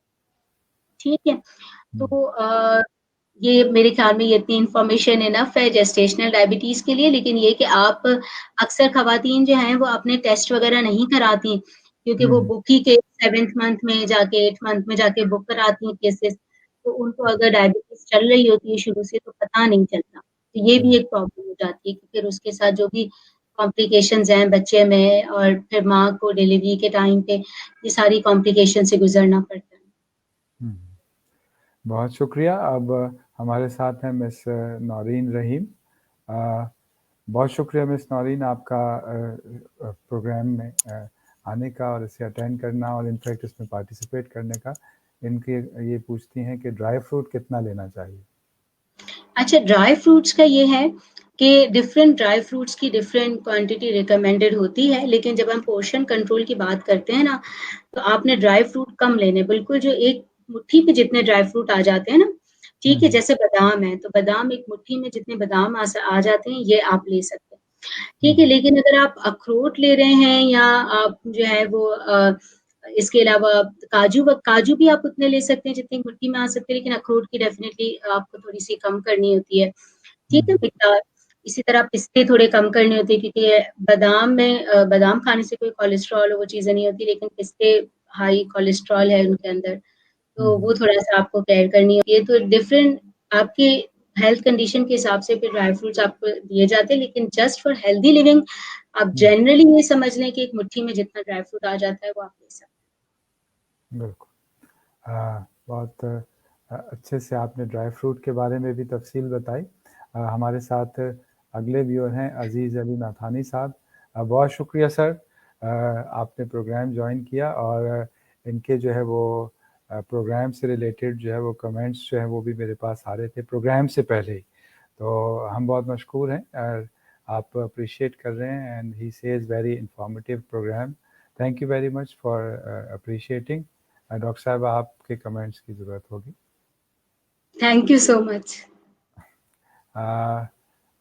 ठीक है, तो ये मेरे ख्याल में ये इतनी इन्फॉर्मेशन इनफ है जेस्टेशनल डायबिटीज के लिए। लेकिन ये कि आप अक्सर खवातीन जो हैं वो अपने टेस्ट वगैरह नहीं कराती क्योंकि वो बुक ही के 7th मंथ में जाके 8th मंथ में जाके बुक कराती हैं केसेस, तो उनको अगर डायबिटीज चल रही होती है शुरू से तो पता नहीं चलता। तो ये भी एक प्रॉब्लम हो जाती है कि फिर उसके साथ जो भी कॉम्प्लिकेशंस हैं बच्चे में और फिर माँ को डिलीवरी के टाइम पे ये सारी कॉम्प्लिकेशन से गुजरना पड़ता है। बहुत शुक्रिया। अब हमारे साथ हैं मिस नौरीन रहीम। बहुत शुक्रिया मिस नौरीन आपका प्रोग्राम में आने का और इसे अटेंड करना और इनफैक्ट इसमें पार्टिसिपेट करने का। इनके ये पूछती हैं कि ड्राई फ्रूट कितना लेना चाहिए। अच्छा, ड्राई फ्रूट्स का ये है कि डिफरेंट ड्राई फ्रूट्स की डिफरेंट क्वांटिटी रिकमेंडेड होती है, लेकिन जब हम पोर्शन कंट्रोल की बात करते हैं ना तो आपने ड्राई फ्रूट कम लेने, बिल्कुल जो एक मुट्ठी पे जितने ड्राई फ्रूट आ जाते हैं ना, ठीक है, जैसे बादाम है तो बादाम एक मुट्ठी में जितने बादाम आ जाते हैं ये आप ले सकते हैं। ठीक है, लेकिन अगर आप अखरोट ले रहे हैं या आप जो है वो इसके अलावा काजू भी आप उतने ले सकते हैं जितनी मुट्ठी में आ सकते हैं, लेकिन अखरोट की डेफिनेटली आपको थोड़ी सी कम करनी होती है। ठीक है, मिकदार। इसी तरह पिस्ते थोड़े कम करने होते हैं क्योंकि बादाम में बादाम खाने से कोई कोलेस्ट्रॉल वो चीजें नहीं होती, लेकिन पिस्ते हाई कोलेस्ट्रॉल है उनके अंदर, तो वो थोड़ा सा आपको केयर करनी होती है। तो डिफरेंट आपके हेल्थ कंडीशन के हिसाब से फिर ड्राई फ्रूट्स आपको दिए जाते हैं, लेकिन जस्ट फॉर हेल्दी लिविंग आप जनरली ये समझ लें कि एक मुट्ठी में जितना ड्राई फ्रूट आ जाता है वो आप ले सकते हैं। बिल्कुल, बहुत अच्छे से आपने ड्राई फ्रूट के बारे में भी तफसील बताई। हमारे साथ अगले व्यूअर हैं अजीज़ अली नाथानी साहब। बहुत शुक्रिया सर, आपने प्रोग्राम ज्वाइन किया और इनके जो है वो प्रोग्राम से रिलेटेड जो है वो कमेंट्स जो है वो भी मेरे पास आ रहे थे प्रोग्राम से पहले ही, तो हम बहुत मशकूर हैं। आप अप्रिशिएट कर रहे हैं and he says very informative program. Thank you very much for appreciating. Doctor sahab आपके कमेंट्स की ज़रूरत होगी। Thank you so much.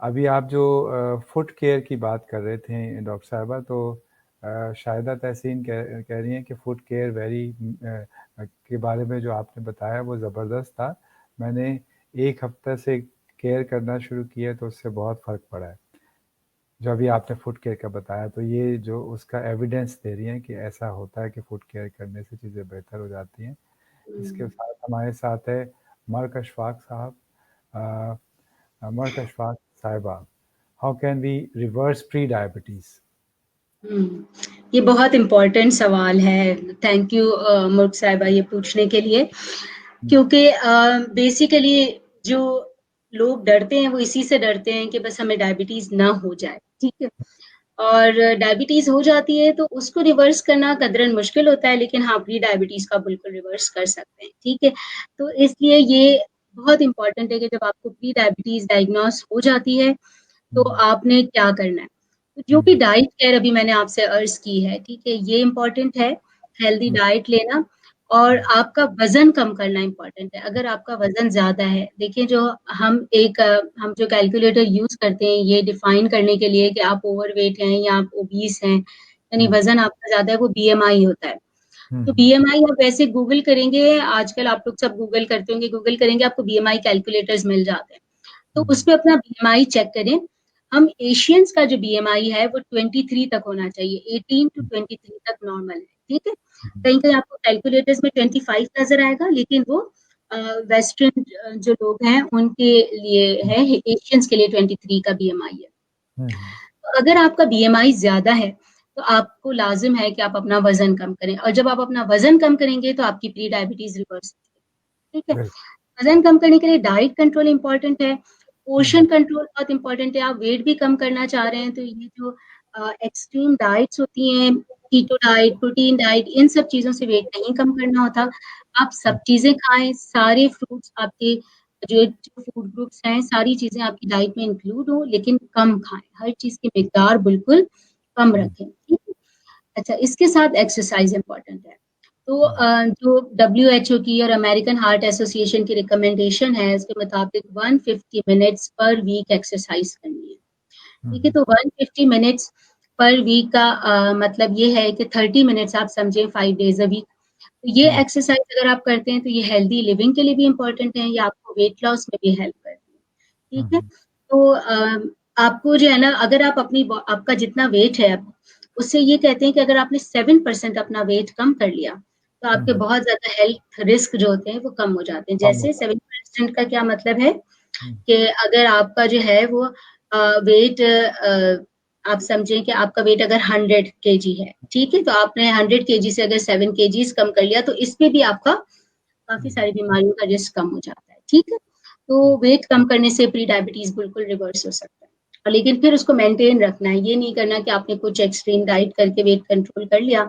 अभी आप जो फुट केयर की बात कर रहे थे डॉक्टर साहबा, तो शाहिदा तहसीन कह रही हैं कि फुट केयर वेरी के बारे में जो आपने बताया वो ज़बरदस्त था। मैंने 1 हफ्ते से केयर करना शुरू किया तो उससे बहुत फ़र्क पड़ा है। जो अभी आपने फुट केयर का बताया तो ये जो उसका एविडेंस दे रही हैं कि ऐसा होता है कि फुट केयर करने से चीज़ें बेहतर हो जाती हैं। इसके साथ हमारे साथ है मर्क अशफाक साहब। मर्क Ashfaq sahiba, how can we reverse prediabetes? ये बहुत इम्पोर्टेंट सवाल है। थैंक यू मुर्क साहिबा ये पूछने के लिए, क्योंकि बेसिकली जो लोग डरते हैं वो इसी से डरते हैं कि बस हमें डायबिटीज ना हो जाए। ठीक है, और डायबिटीज़ हो जाती है तो उसको रिवर्स करना कदरन मुश्किल होता है, लेकिन हाँ, प्री डायबिटीज़ का बिल्कुल रिवर्स कर सकते हैं, ठीक है? तो इसलिए ये बहुत इम्पोर्टेंट है कि जब आपको प्री डायबिटीज़ डायग्नोस हो जाती है, तो आपने क्या करना है? तो जो भी डाइट केयर अभी मैंने आपसे अर्ज़ की है, ठीक है? ये इम्पोर्टेंट है, हेल्दी डाइट लेना और आपका वज़न कम करना इम्पोर्टेंट है। अगर आपका वज़न ज़्यादा है, देखिए हम जो कैलकुलेटर यूज़ करते हैं ये डिफाइन करने के लिए कि आप ओवरवेट हैं या आप ओबीस हैं, यानी वज़न आपका ज़्यादा है, वो बीएमआई होता है। तो बीएमआई आप वैसे गूगल करेंगे, आजकल आप लोग सब गूगल करते होंगे, गूगल करेंगे आपको बीएमआई कैलकुलेटर्स मिल जाते हैं। तो उसमें अपना बीएमआई चेक करें। हम एशियंस का जो बीएमआई है वो 23 तक होना चाहिए, 18 टू 23 तक नॉर्मल है, ठीक है? कहीं-कहीं आपको कैलकुलेटर्स में 25 नज़र आएगा, लेकिन वो वेस्टर्न जो लोग हैं उनके लिए है, एशियंस के लिए 23 का बीएमआई है। तो अगर आपका बीएमआई ज़्यादा है, तो आपको लाज़िम है कि आप अपना वज़न कम करें और जब आप अपना वज़न कम करेंगे तो आपकी प्री डायबिटीज़ रिवर्स ठीक है? वज़न कम करने के लिए डाइट कंट्रोल इम्पोर्टेंट है, पोर्शन कंट्रोल बहुत इम्पोर्टेंट है, आप वेट भी कम करना चाह रहे हैं तो ये जो एक्सट्रीम डाइट्स होती हैं, कीटो डाइट, प्रोटीन डाइट, इन सब चीज़ों से वेट नहीं कम करना होता। आप सब चीज़ें खाएँ, सारे फ्रूट्स आपके जो फूड ग्रुप्स हैं, सारी चीज़ें आपकी डाइट में इंक्लूड हो लेकिन कम खाएँ, हर चीज़ की मिकदार बिल्कुल कम रखें, ठीक है? अच्छा, इसके साथ एक्सरसाइज़ इम्पोर्टेंट है। तो जो डब्ल्यूएचओ की और अमेरिकन हार्ट एसोसिएशन की रिकमेंडेशन है, उसके मुताबिक 150 मिनट्स पर वीक एक्सरसाइज़ करनी है। ठीक है, तो 150 मिनट्स पर वीक का मतलब ये है कि 30 मिनट्स आप समझें 5 डेज़ अ वीक। तो ये एक्सरसाइज़ अगर आप करते हैं, तो ये हेल्दी लिविंग के लिए भी इम्पोर्टेंट है, ये आपको वेट लॉस में भी हेल्प करती है। ठीक है? तो आपको जो है ना, अगर आप आपका जितना वेट है अब, उससे ये कहते हैं कि अगर आपने 7% अपना वेट कम कर लिया, तो आपके बहुत ज़्यादा हेल्थ रिस्क जो होते हैं, वो कम हो जाते हैं। जैसे 7% का क्या मतलब है कि अगर आपका जो है वो वेट आप समझें कि आपका वेट अगर 100 केजी है, ठीक है? तो आपने 100 केजी से अगर 7 केजीज़ कम कर लिया, तो इसमें भी आपका काफ़ी सारी बीमारियों का रिस्क कम हो जाता है, ठीक है? तो वेट कम करने से प्री डायबिटीज़ बिल्कुल रिवर्स हो सकता है। और लेकिन फिर उसको मेंटेन रखना है, ये नहीं करना कि आपने कुछ एक्सट्रीम डाइट करके वेट कंट्रोल कर लिया,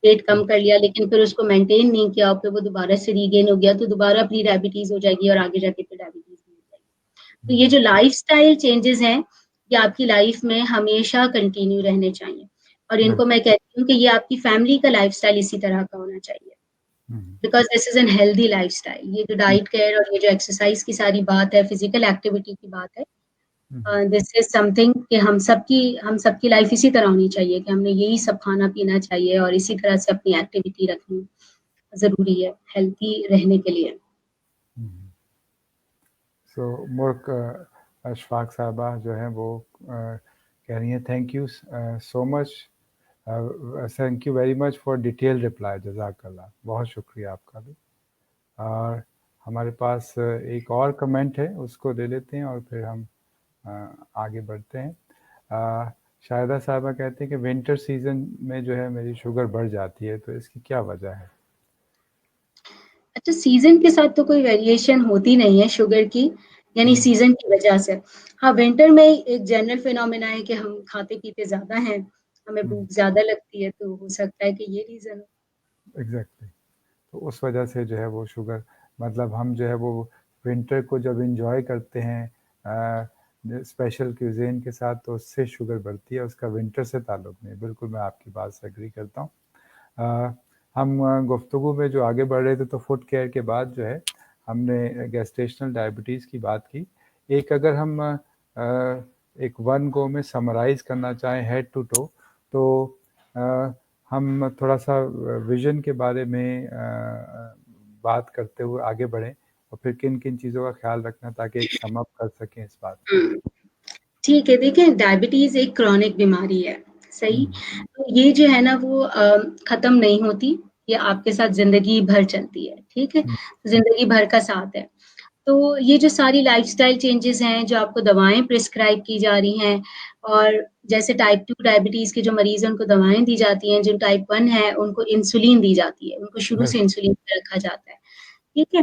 वेट कम कर लिया, लेकिन फिर उसको मेंटेन नहीं किया और फिर वो दोबारा से रीगेन हो गया, तो दोबारा प्री डायबिटीज़ हो जाएगी और आगे जाके फिर डायबिटीज़ हो जाएगी। तो ये जो लाइफ़स्टाइल चेंजेज़ हैं, ये आपकी लाइफ़ में हमेशा कंटिन्यू रहने चाहिए और इनको मैं कहती हूँ कि ये आपकी फैमिली का लाइफ़स्टाइल इसी तरह का होना चाहिए। Because this is an healthy lifestyle. ये जो डाइट केयर और ये जो एक्सरसाइज़ की सारी बात है, फिज़िकल एक्टिविटी की बात है, दिस इज़ समथिंग कि हम सबकी लाइफ़ इसी तरह होनी चाहिए कि हमने यही सब खाना-पीना चाहिए और इसी तरह से अपनी एक्टिविटी रखनी ज़रूरी है, हेल्दी रहने के लिए। सो मुल्क अशफाक साहबा जो हैं वो कह रही हैं thank you so much, thank you very much for detail reply, जज़ाकल्लाह, बहुत शुक्रिया आपका भी। और हमारे पास एक और कमेंट है, उसको ले लेते हैं और फिर हम आगे बढ़ते हैं। शाहिदा साहबा कहते हैं कि विंटर सीज़न में जो है मेरी शुगर बढ़ जाती है, तो इसकी क्या वजह है? अच्छा, सीज़न के साथ तो कोई वेरिएशन होती नहीं है शुगर की, यानी सीज़न की वजह से। हाँ, विंटर में एक जनरल फिनोमेना है कि हम खाते-पीते ज़्यादा हैं, हमें भूख ज़्यादा लगती है, तो हो सकता है कि ये रीज़न हो। एग्ज़ैक्टली। तो उस वजह से जो है वो शुगर, मतलब हम जो है वो विंटर को जब एन्जॉय करते हैं स्पेशल क्यूज़ीन के साथ, तो उससे शुगर बढ़ती है, उसका विंटर से ताल्लुक नहीं। बिल्कुल मैं आपकी बात से एग्री करता हूँ। हम गुफ्तगू में जो आगे बढ़ रहे थे, तो फुट केयर के बाद जो है हमने गेस्टेशनल डायबिटीज़ की बात की। एक अगर हम एक वन गो में समराइज़ करना चाहें हेड टू टो, तो हम थोड़ा-सा विज़न के बारे में बात करते हुए आगे बढ़ें और फिर किन-किन चीज़ों का ख़्याल रखना ताकि एक सम अप कर सकें इस बात को? ठीक है, देखिए डायबिटीज़ एक क्रॉनिक बीमारी है, सही? तो ये जो है ना वो ख़त्म नहीं होती, ये आपके साथ ज़िंदगी भर चलती है, ठीक है? ज़िंदगी भर का साथ है। तो ये जो सारी लाइफ़स्टाइल चेंजेज़ हैं, जो आपको दवाएँ प्रिस्क्राइब की जा रही हैं और जैसे टाइप 2 डायबिटीज़ के जो मरीज़ हैं, उनको दवाएँ दी जाती हैं, जो टाइप 1 है, उनको इंसुलिन दी जाती है, उनको शुरू से इंसुलिन पे रखा जाता है, ठीक है?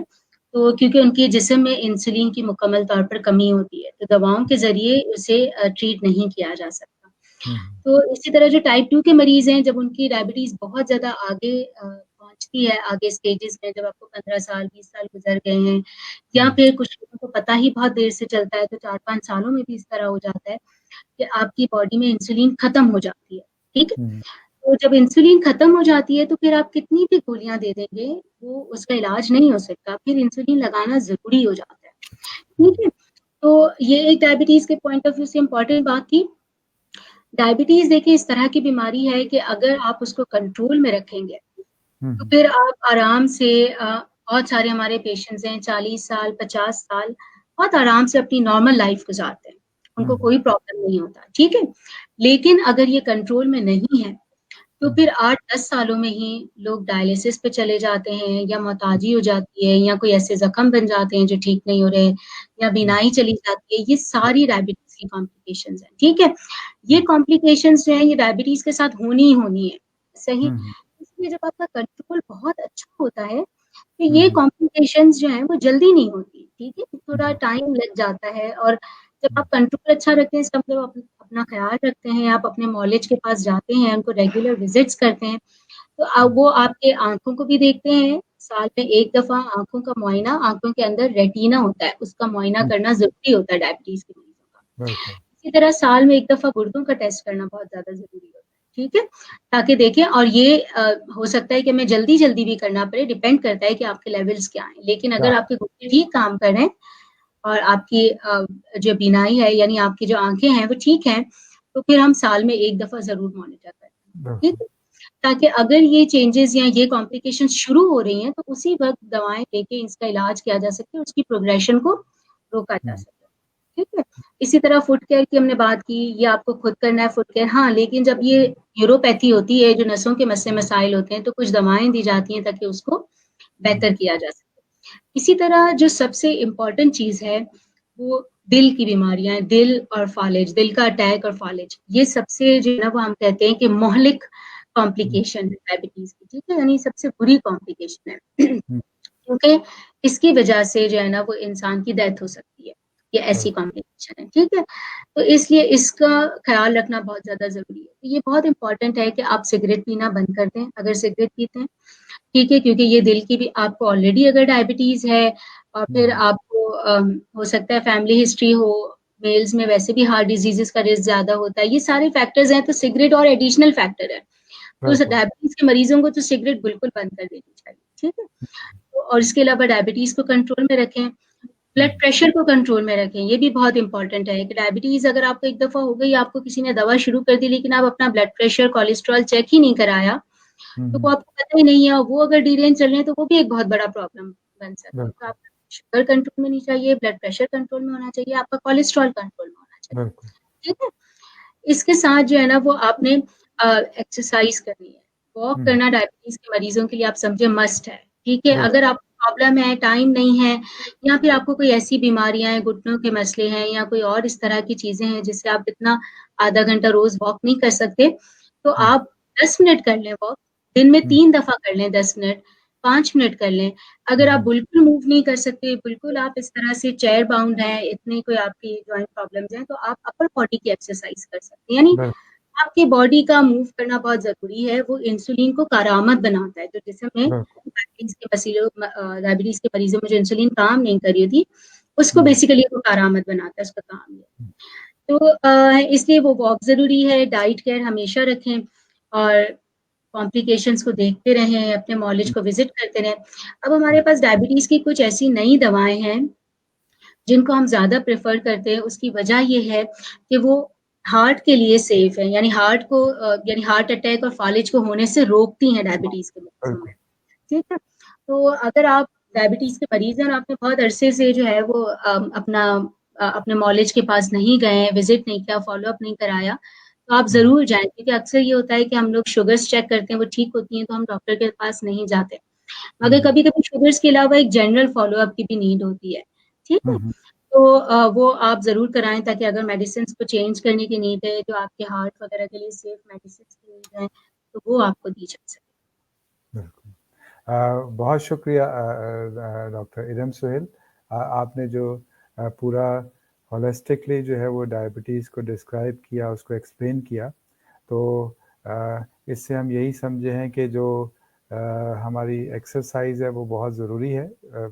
तो क्योंकि उनके जिस्म में इंसुलिन की मुकम्मल तौर पर कमी होती है, तो दवाओं के ज़रिए उसे ट्रीट नहीं किया जा सकता। तो इसी तरह जो टाइप 2 के मरीज़ हैं, जब उनकी डायबिटीज़ बहुत ज़्यादा आगे पहुँचती है, आगे स्टेजेस में, जब आपको 15 साल, 20 साल गुज़र गए हैं, या फिर कुछ लोगों को पता ही बहुत देर से चलता है, तो 4-5 सालों में भी इस तरह हो जाता है कि आपकी बॉडी में इंसुलिन खत्म हो जाती है, ठीक है? तो जब इंसुलिन खत्म हो जाती है, तो फिर आप कितनी भी गोलियाँ दे देंगे, वो उसका इलाज नहीं हो सकता, फिर इंसुलिन लगाना ज़रूरी हो जाता है, ठीक है? तो ये एक डायबिटीज़ के पॉइंट ऑफ व्यू से इम्पोर्टेंट बात थी। डायबिटीज़ देखिए इस तरह की बीमारी है कि अगर आप उसको कंट्रोल में रखेंगे, तो फिर आप आराम से बहुत सारे हमारे पेशेंट्स हैं 40 साल, 50 साल, बहुत आराम से अपनी नॉर्मल लाइफ गुज़ारते हैं, उनको कोई प्रॉब्लम नहीं होता, ठीक है? लेकिन अगर ये कंट्रोल में नहीं है, तो फिर 8-10 सालों में ही लोग डायलिसिस पे चले जाते हैं, या मोहताजी हो जाती है, या कोई ऐसे ज़ख्म बन जाते हैं जो ठीक नहीं हो रहे, या बीनाई चली जाती है, ये सारी डायबिटीज़ की कॉम्प्लिकेशंस हैं, ठीक है? ये कॉम्प्लिकेशंस जो हैं, ये डायबिटीज़ के साथ होनी ही होनी है, सही? इसलिए जब आपका कंट्रोल बहुत अच्छा होता है, तो ये कॉम्प्लिकेशंस जो हैं, वो जल्दी नहीं होती, ठीक है? थोड़ा टाइम लग जाता है, और जब आप कंट्रोल अच्छा रखते हैं, इसका मतलब आप अपना ख़्याल रखते हैं, आप अपने मॉलिज के पास जाते हैं, उनको रेगुलर विज़िट्स करते हैं, तो वो आपके आँखों को भी देखते हैं, साल में 1 दफ़ा आँखों का मुआयना, आँखों के अंदर रेटिना होता है, उसका मुआयना करना ज़रूरी होता है डायबिटीज़ के मरीज़ों का। इसी तरह साल में 1 दफ़ा गुर्दों का टेस्ट करना बहुत ज़्यादा ज़रूरी होता है, ठीक है? ताकि देखें, और ये हो सकता है कि हमें जल्दी-जल्दी भी करना पड़े, डिपेंड करता है कि आपके लेवल्स क्या हैं। लेकिन अगर आपके गुर्दे ठीक काम कर रहे हैं, और आपकी जो बीनाई है, यानी आपकी जो आँखें हैं, वो ठीक हैं, तो फिर हम साल में 1 दफ़ा ज़रूर मॉनिटर करते हैं, ठीक है? ताकि अगर ये चेंजेज़ या ये कॉम्प्लिकेशंस शुरू हो रही हैं, तो उसी वक़्त दवाएँ देके इसका इलाज किया जा सके, उसकी प्रोग्रेशन को रोका जा सके, ठीक है? इसी तरह फुट केयर की हमने बात की, ये आपको खुद करना है फुट केयर, हाँ, लेकिन जब ये न्यूरोपैथी होती है, जो नसों के मसले-मसाइल होते हैं, तो कुछ दवाएँ दी जाती हैं ताकि उसको बेहतर किया जा सके। इसी तरह जो सबसे इम्पोर्टेंट चीज़ है, वो दिल की बीमारियाँ हैं, दिल और फ़ालिज, दिल का अटैक और फ़ालिज, ये सबसे जो है ना, वो हम कहते हैं कि मोहलिक कॉम्प्लिकेशन है डायबिटीज़ की, ठीक है? यानी सबसे बुरी कॉम्प्लिकेशन है। क्योंकि इसकी वजह से जो है ना, वो इंसान की डेथ हो सकती है, ये ऐसी कॉम्प्लिकेशन है, ठीक है? तो इसलिए इसका ख़्याल रखना बहुत ज़्यादा ज़रूरी है। तो ये बहुत इम्पोर्टेंट है कि आप सिगरेट पीना बंद कर दें, अगर सिगरेट पीते हैं, ठीक है? क्योंकि ये दिल की भी, आपको ऑलरेडी अगर डायबिटीज़ है, और फिर आपको हो सकता है फैमिली हिस्ट्री हो, मेल्स में वैसे भी हार्ट डिज़ीज़ेज़ का रिस्क ज़्यादा होता है, ये सारे फैक्टर्स हैं, तो सिगरेट और एडिशनल फैक्टर है। तो डायबिटीज़ के मरीज़ों को तो सिगरेट बिल्कुल बंद कर देनी चाहिए, ठीक है? तो और इसके अलावा डायबिटीज़ को कंट्रोल में रखें, ब्लड प्रेशर को कंट्रोल में रखें, ये भी बहुत इम्पोर्टेंट है कि डायबिटीज़ अगर आपको एक दफ़ा हो गई, आपको किसी ने दवा शुरू कर दी, लेकिन आप अपना ब्लड प्रेशर, कोलेस्टेरॉल चेक ही नहीं कराया, तो वो आपको पता ही नहीं है, और वो अगर डिरेंज चल रहे हैं, तो वो भी एक बहुत बड़ा प्रॉब्लम बन सकता है। तो आपका शुगर कंट्रोल में नहीं चाहिए, ब्लड प्रेशर कंट्रोल में होना चाहिए, आपका कोलेस्टेरॉल कंट्रोल में होना चाहिए, ठीक है? इसके साथ जो है ना, वो आपने एक्सरसाइज़ करनी है। वॉक करना डायबिटीज़ के मरीज़ों के लिए आप समझे मस्ट है, ठीक है? अगर आपको प्रॉब्लम है, टाइम नहीं है, या फिर आपको कोई ऐसी बीमारियाँ हैं, घुटनों के मसले हैं, या कोई और इस तरह की चीज़ें हैं जिससे आप इतना आधा घंटा रोज़ वॉक नहीं कर सकते, तो आप 10 मिनट कर लें वॉक, दिन में 3 दफ़ा कर लें 10 मिनट, 5 मिनट कर लें। अगर आप बिल्कुल मूव नहीं कर सकते, बिल्कुल आप इस तरह से चेयर बाउंड हैं, इतनी कोई आपकी जॉइंट प्रॉब्लम्स हैं, तो आप अपर बॉडी की एक्सरसाइज़ कर सकते हैं। यानी आपकी बॉडी का मूव करना बहुत ज़रूरी है, वो इंसुलिन को कारआमद बनाता है। तो जिस समय डायबिटीज़ के मरीज़ों में जो इंसुलिन काम नहीं कर रही होती, उसको बेसिकली वो कारआमद बनाता है, उसका काम ये है। तो इसलिए वो वॉक ज़रूरी है, डाइट केयर हमेशा रखें, और कॉम्प्लिकेशंस को देखते रहें, अपने मॉलिज को विज़िट करते रहें। अब हमारे पास डायबिटीज़ की कुछ ऐसी नई दवाएँ हैं, जिनको हम ज़्यादा प्रेफ़र करते हैं, उसकी वजह ये है कि वो हार्ट के लिए सेफ़ है, यानी हार्ट को यानी हार्ट अटैक और फ़ालिज को होने से रोकती हैं डायबिटीज़ के मरीज़ों में, ठीक है? तो अगर आप डायबिटीज़ के मरीज़ हैं, और आपने बहुत अरसे से जो है वो अपने मॉलिज के पास नहीं गए हैं, विज़िट नहीं किया, फ़ॉलो-अप नहीं कराया, तो आप ज़रूर जाएँ, क्योंकि अक्सर ये होता है कि हम लोग शुगर्स चेक करते हैं, वो ठीक होती हैं, तो हम डॉक्टर के पास नहीं जाते। मगर कभी-कभी शुगर्स के अलावा एक जनरल फ़ॉलो-अप की भी नीड होती है, ठीक है? तो वो आप ज़रूर कराएँ, ताकि अगर मेडिसिन्स को चेंज करने की नीड है, जो आपके हार्ट वगैरह के लिए सेफ मेडिसिन्स की नीड है, तो वो आपको दी जा सके। बिल्कुल। बहुत शुक्रिया डॉक्टर इरम सुहेल। आपने जो पूरा होलिस्टिकली जो है वो डायबिटीज़ को डिस्क्राइब किया, उसको एक्सप्लेन किया। तो इससे हम यही समझे हैं कि जो हमारी एक्सरसाइज है वो बहुत ज़रूरी है।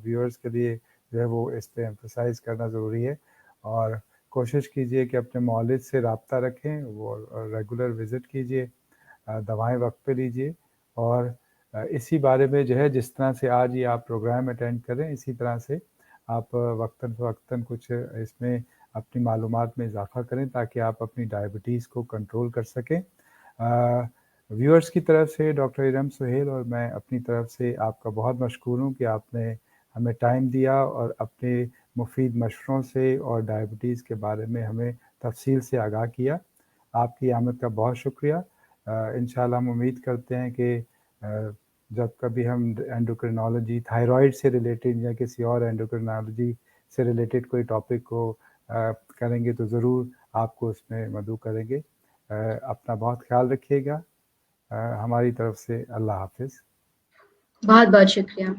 व्यूअर्स के लिए जो है वो इस पे एम्फसाइज़ करना ज़रूरी है, और कोशिश कीजिए कि अपने मौलिद से राब्ता रखें, वो रेगुलर विज़िट कीजिए, दवाएं वक्त पे लीजिए, और इसी बारे में जो है जिस तरह से आज ये आप प्रोग्राम अटेंड करें, इसी तरह से आप वक्तन फ़वक्तन कुछ इसमें अपनी मालूमात में इजाफ़ा करें ताकि आप अपनी डायबिटीज़ को कंट्रोल कर सकें। व्यूअर्स की तरफ से डॉक्टर इरम सुहेल और मैं अपनी तरफ से आपका बहुत मशकूर हूँ कि आपने हमें टाइम दिया और अपने मुफीद मशवरों से और डायबिटीज़ के बारे में हमें तफसील से आगाह किया। आपकी आमद का बहुत शुक्रिया। इंशाल्लाह हम उम्मीद करते हैं कि जब कभी हम एंडोक्रिनोलॉजी, थायराइड से रिलेटेड या किसी और एंडोक्रिनोलॉजी से रिलेटेड कोई टॉपिक को करेंगे तो ज़रूर आपको उसमें मदऊ करेंगे। अपना बहुत ख्याल रखिएगा। हमारी तरफ से अल्लाह हाफ़िज़। बहुत-बहुत शुक्रिया।